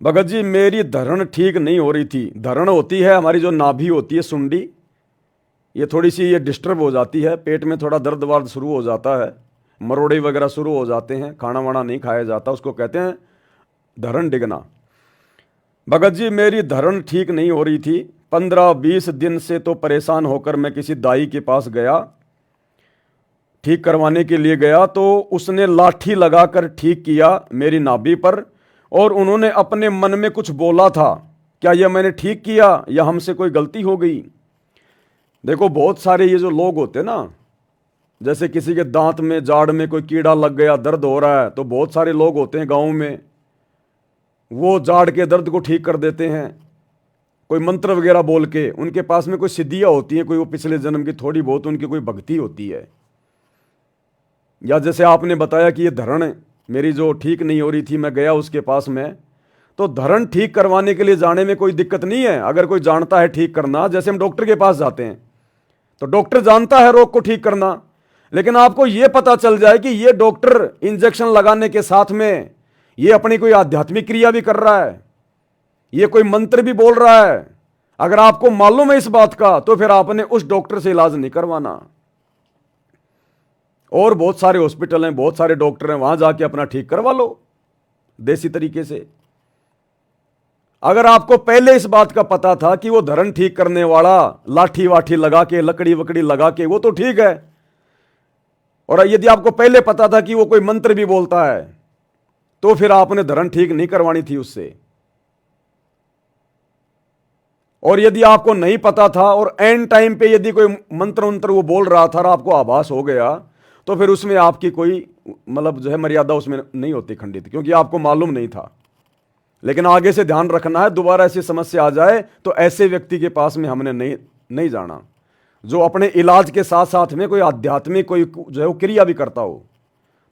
भगत जी मेरी धरण ठीक नहीं हो रही थी। धरण होती है हमारी जो नाभि होती है, सुंडी, ये थोड़ी सी ये डिस्टर्ब हो जाती है, पेट में थोड़ा दर्द वर्द शुरू हो जाता है, मरोड़े वगैरह शुरू हो जाते हैं, खाना वाना नहीं खाया जाता, उसको कहते हैं धरण डिगना। भगत जी मेरी धरण ठीक नहीं हो रही थी, 15-20 दिन से तो परेशान होकर मैं किसी दाई के पास गया, ठीक करवाने के लिए गया, तो उसने लाठी लगाकर ठीक किया मेरी नाभि पर, और उन्होंने अपने मन में कुछ बोला था, क्या यह मैंने ठीक किया या हमसे कोई गलती हो गई। देखो बहुत सारे ये जो लोग होते हैं ना, जैसे किसी के दांत में जाड़ में कोई कीड़ा लग गया, दर्द हो रहा है, तो बहुत सारे लोग होते हैं गाँव में, वो जाड़ के दर्द को ठीक कर देते हैं कोई मंत्र वगैरह बोल के। उनके पास में कोई सिद्धियाँ होती हैं, कोई वो पिछले जन्म की थोड़ी बहुत उनकी कोई भक्ति होती है। या जैसे आपने बताया कि ये धरण मेरी जो ठीक नहीं हो रही थी, मैं गया उसके पास में, तो धरण ठीक करवाने के लिए जाने में कोई दिक्कत नहीं है अगर कोई जानता है ठीक करना। जैसे हम डॉक्टर के पास जाते हैं तो डॉक्टर जानता है रोग को ठीक करना, लेकिन आपको यह पता चल जाए कि ये डॉक्टर इंजेक्शन लगाने के साथ में ये अपनी कोई आध्यात्मिक क्रिया भी कर रहा है, ये कोई मंत्र भी बोल रहा है, अगर आपको मालूम है इस बात का, तो फिर आपने उस डॉक्टर से इलाज नहीं करवाना। और बहुत सारे हॉस्पिटल हैं, बहुत सारे डॉक्टर हैं, वहां जाके अपना ठीक करवा लो देसी तरीके से। अगर आपको पहले इस बात का पता था कि वो धरण ठीक करने वाला लाठी वाठी लगा के, लकड़ी वकड़ी लगा के, वो तो ठीक है, और यदि आपको पहले पता था कि वो कोई मंत्र भी बोलता है, तो फिर आपने धरण ठीक नहीं करवानी थी उससे। और यदि आपको नहीं पता था और एंड टाइम पे यदि कोई मंत्र मंत्र वो बोल रहा था और आपको आभास हो गया, तो फिर उसमें आपकी कोई मतलब जो है मर्यादा उसमें नहीं होती खंडित, क्योंकि आपको मालूम नहीं था। लेकिन आगे से ध्यान रखना है, दोबारा ऐसी समस्या आ जाए तो ऐसे व्यक्ति के पास में हमने नहीं जाना, जो अपने इलाज के साथ साथ में कोई आध्यात्मिक कोई जो है वो क्रिया भी करता हो,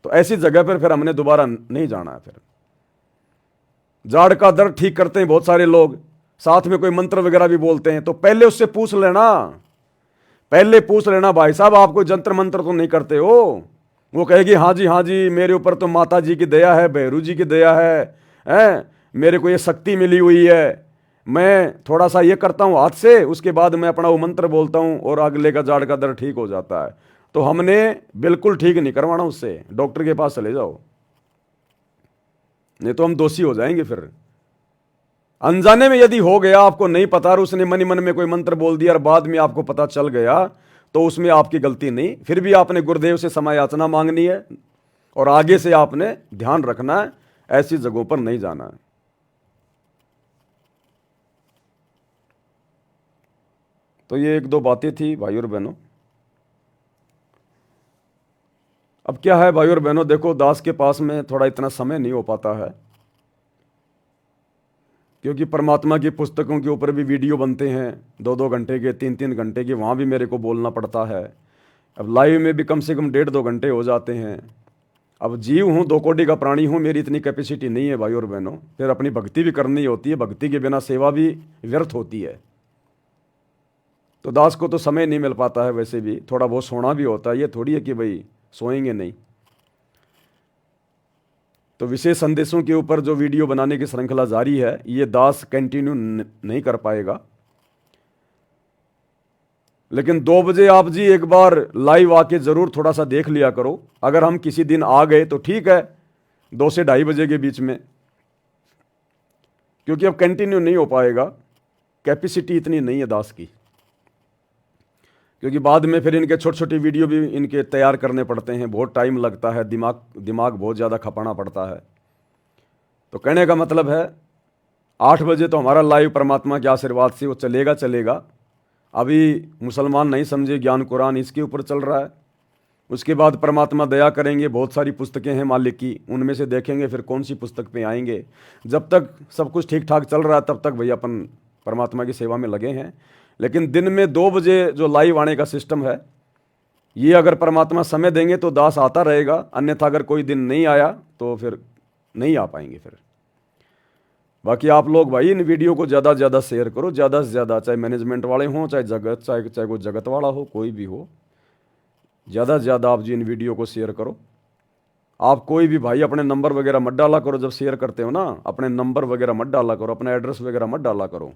तो ऐसी जगह पर फिर हमने दोबारा नहीं जाना है। फिर जाड़ का दर्द ठीक करते हैं बहुत सारे लोग, साथ में कोई मंत्र वगैरह भी बोलते हैं, तो पहले उससे पूछ लेना, पहले पूछ लेना भाई साहब आप कोई जंत्र मंत्र तो नहीं करते हो। वो कहेगी हाँ जी मेरे ऊपर तो माता जी की दया है, भैरू जी की दया है, मेरे को ये शक्ति मिली हुई है, मैं थोड़ा सा ये करता हूँ हाथ से, उसके बाद मैं अपना वो मंत्र बोलता हूँ और अगले का जाड़ का दर्द ठीक हो जाता है। तो हमने बिल्कुल ठीक नहीं करवाना उससे, डॉक्टर के पास चले जाओ, नहीं तो हम दोषी हो जाएंगे। फिर अनजाने में यदि हो गया, आपको नहीं पता और उसने मन ही मन में कोई मंत्र बोल दिया और बाद में आपको पता चल गया, तो उसमें आपकी गलती नहीं, फिर भी आपने गुरुदेव से क्षमा याचना मांगनी है और आगे से आपने ध्यान रखना है, ऐसी जगहों पर नहीं जाना है। तो ये एक दो बातें थी भाई और बहनों। अब क्या है भाई और बहनों, देखो दास के पास में थोड़ा इतना समय नहीं हो पाता है, क्योंकि परमात्मा की पुस्तकों के ऊपर भी वीडियो बनते हैं 2-2 घंटे के, 3-3 घंटे के, वहाँ भी मेरे को बोलना पड़ता है। अब लाइव में भी कम से कम 1.5-2 घंटे हो जाते हैं। अब जीव हूँ, 2 कोटि का प्राणी हूँ, मेरी इतनी कैपेसिटी नहीं है भाई और बहनों। फिर अपनी भक्ति भी करनी होती है, भक्ति के बिना सेवा भी व्यर्थ होती है। तो दास को तो समय नहीं मिल पाता है, वैसे भी थोड़ा बहुत सोना भी होता है, ये थोड़ी है कि भाई सोएंगे नहीं। तो विशेष संदेशों के ऊपर जो वीडियो बनाने की श्रृंखला जारी है, ये दास कंटिन्यू नहीं कर पाएगा, लेकिन 2 बजे आप जी एक बार लाइव आके जरूर थोड़ा सा देख लिया करो। अगर हम किसी दिन आ गए तो ठीक है, 2 से 2:30 बजे के बीच में, क्योंकि अब कंटिन्यू नहीं हो पाएगा, कैपेसिटी इतनी नहीं है दास की, क्योंकि बाद में फिर इनके छोटे छोटे वीडियो भी इनके तैयार करने पड़ते हैं, बहुत टाइम लगता है, दिमाग बहुत ज़्यादा खपाना पड़ता है। तो कहने का मतलब है 8 बजे तो हमारा लाइव परमात्मा के आशीर्वाद से वो चलेगा। अभी मुसलमान नहीं समझे, ज्ञान कुरान इसके ऊपर चल रहा है। उसके बाद परमात्मा दया करेंगे, बहुत सारी पुस्तकें हैं मालिक की, उनमें से देखेंगे फिर कौन सी पुस्तक पे आएंगे। जब तक सब कुछ ठीक ठाक चल रहा है तब तक भैया अपन परमात्मा की सेवा में लगे हैं। लेकिन दिन में 2 बजे जो लाइव आने का सिस्टम है, ये अगर परमात्मा समय देंगे तो दास आता रहेगा, अन्यथा अगर कोई दिन नहीं आया तो फिर नहीं आ पाएंगे फिर। बाकी आप लोग भाई इन वीडियो को ज़्यादा से ज़्यादा शेयर करो, ज़्यादा से ज़्यादा, चाहे मैनेजमेंट वाले हों, चाहे कोई जगत वाला हो, कोई भी हो, ज़्यादा से ज़्यादा आप जी इन वीडियो को शेयर करो। आप कोई भी भाई अपने नंबर वगैरह मत डाला करो, जब शेयर करते हो ना अपने नंबर वगैरह मत डाला करो, अपना एड्रेस वगैरह मत डाला करो।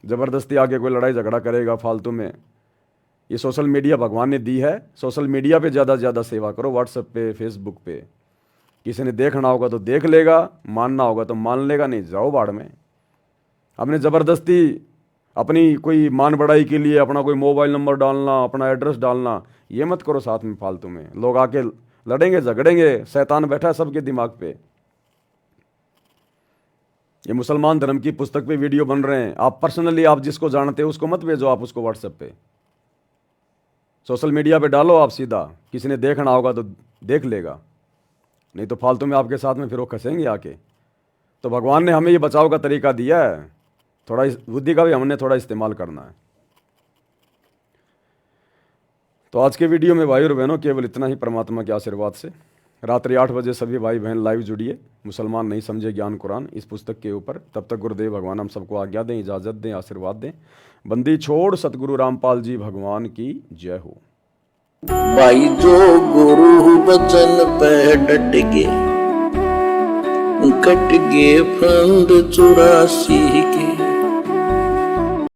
ज़बरदस्ती आके कोई लड़ाई झगड़ा करेगा फालतू में। ये सोशल मीडिया भगवान ने दी है, सोशल मीडिया पे ज़्यादा से ज़्यादा सेवा करो, व्हाट्सएप पे, फेसबुक पे। किसी ने देखना होगा तो देख लेगा, मानना होगा तो मान लेगा, नहीं जाओ बाढ़ में। हमने ज़बरदस्ती अपनी कोई मान बढ़ाई के लिए अपना कोई मोबाइल नंबर डालना, अपना एड्रेस डालना, ये मत करो साथ में फालतू में। लोग आके लड़ेंगे झगड़ेंगे, शैतान बैठा है सबके दिमाग पे। ये मुसलमान धर्म की पुस्तक पे वीडियो बन रहे हैं, आप पर्सनली आप जिसको जानते हो उसको मत भेजो, आप उसको व्हाट्सएप पे, सोशल मीडिया पे डालो आप सीधा। किसी ने देखना होगा तो देख लेगा, नहीं तो फालतू में आपके साथ में फिर वो खसेंगे आके। तो भगवान ने हमें ये बचाव का तरीका दिया है, थोड़ा इस बुद्धि का भी हमने थोड़ा इस्तेमाल करना है। तो आज के वीडियो में भाई और बहनों केवल इतना ही, परमात्मा के आशीर्वाद से। रात्रि 8 बजे सभी भाई बहन लाइव जुड़िए, मुसलमान नहीं समझे ज्ञान कुरान, इस पुस्तक के ऊपर। तब तक गुरुदेव भगवान हम सबको आज्ञा दें, इजाज़त दें, आशीर्वाद दें। बंदी छोड़ सतगुरु रामपाल जी भगवान की जय हो। भाई जो गुरु वचन पे डट गए, कट गए फंद 84 के।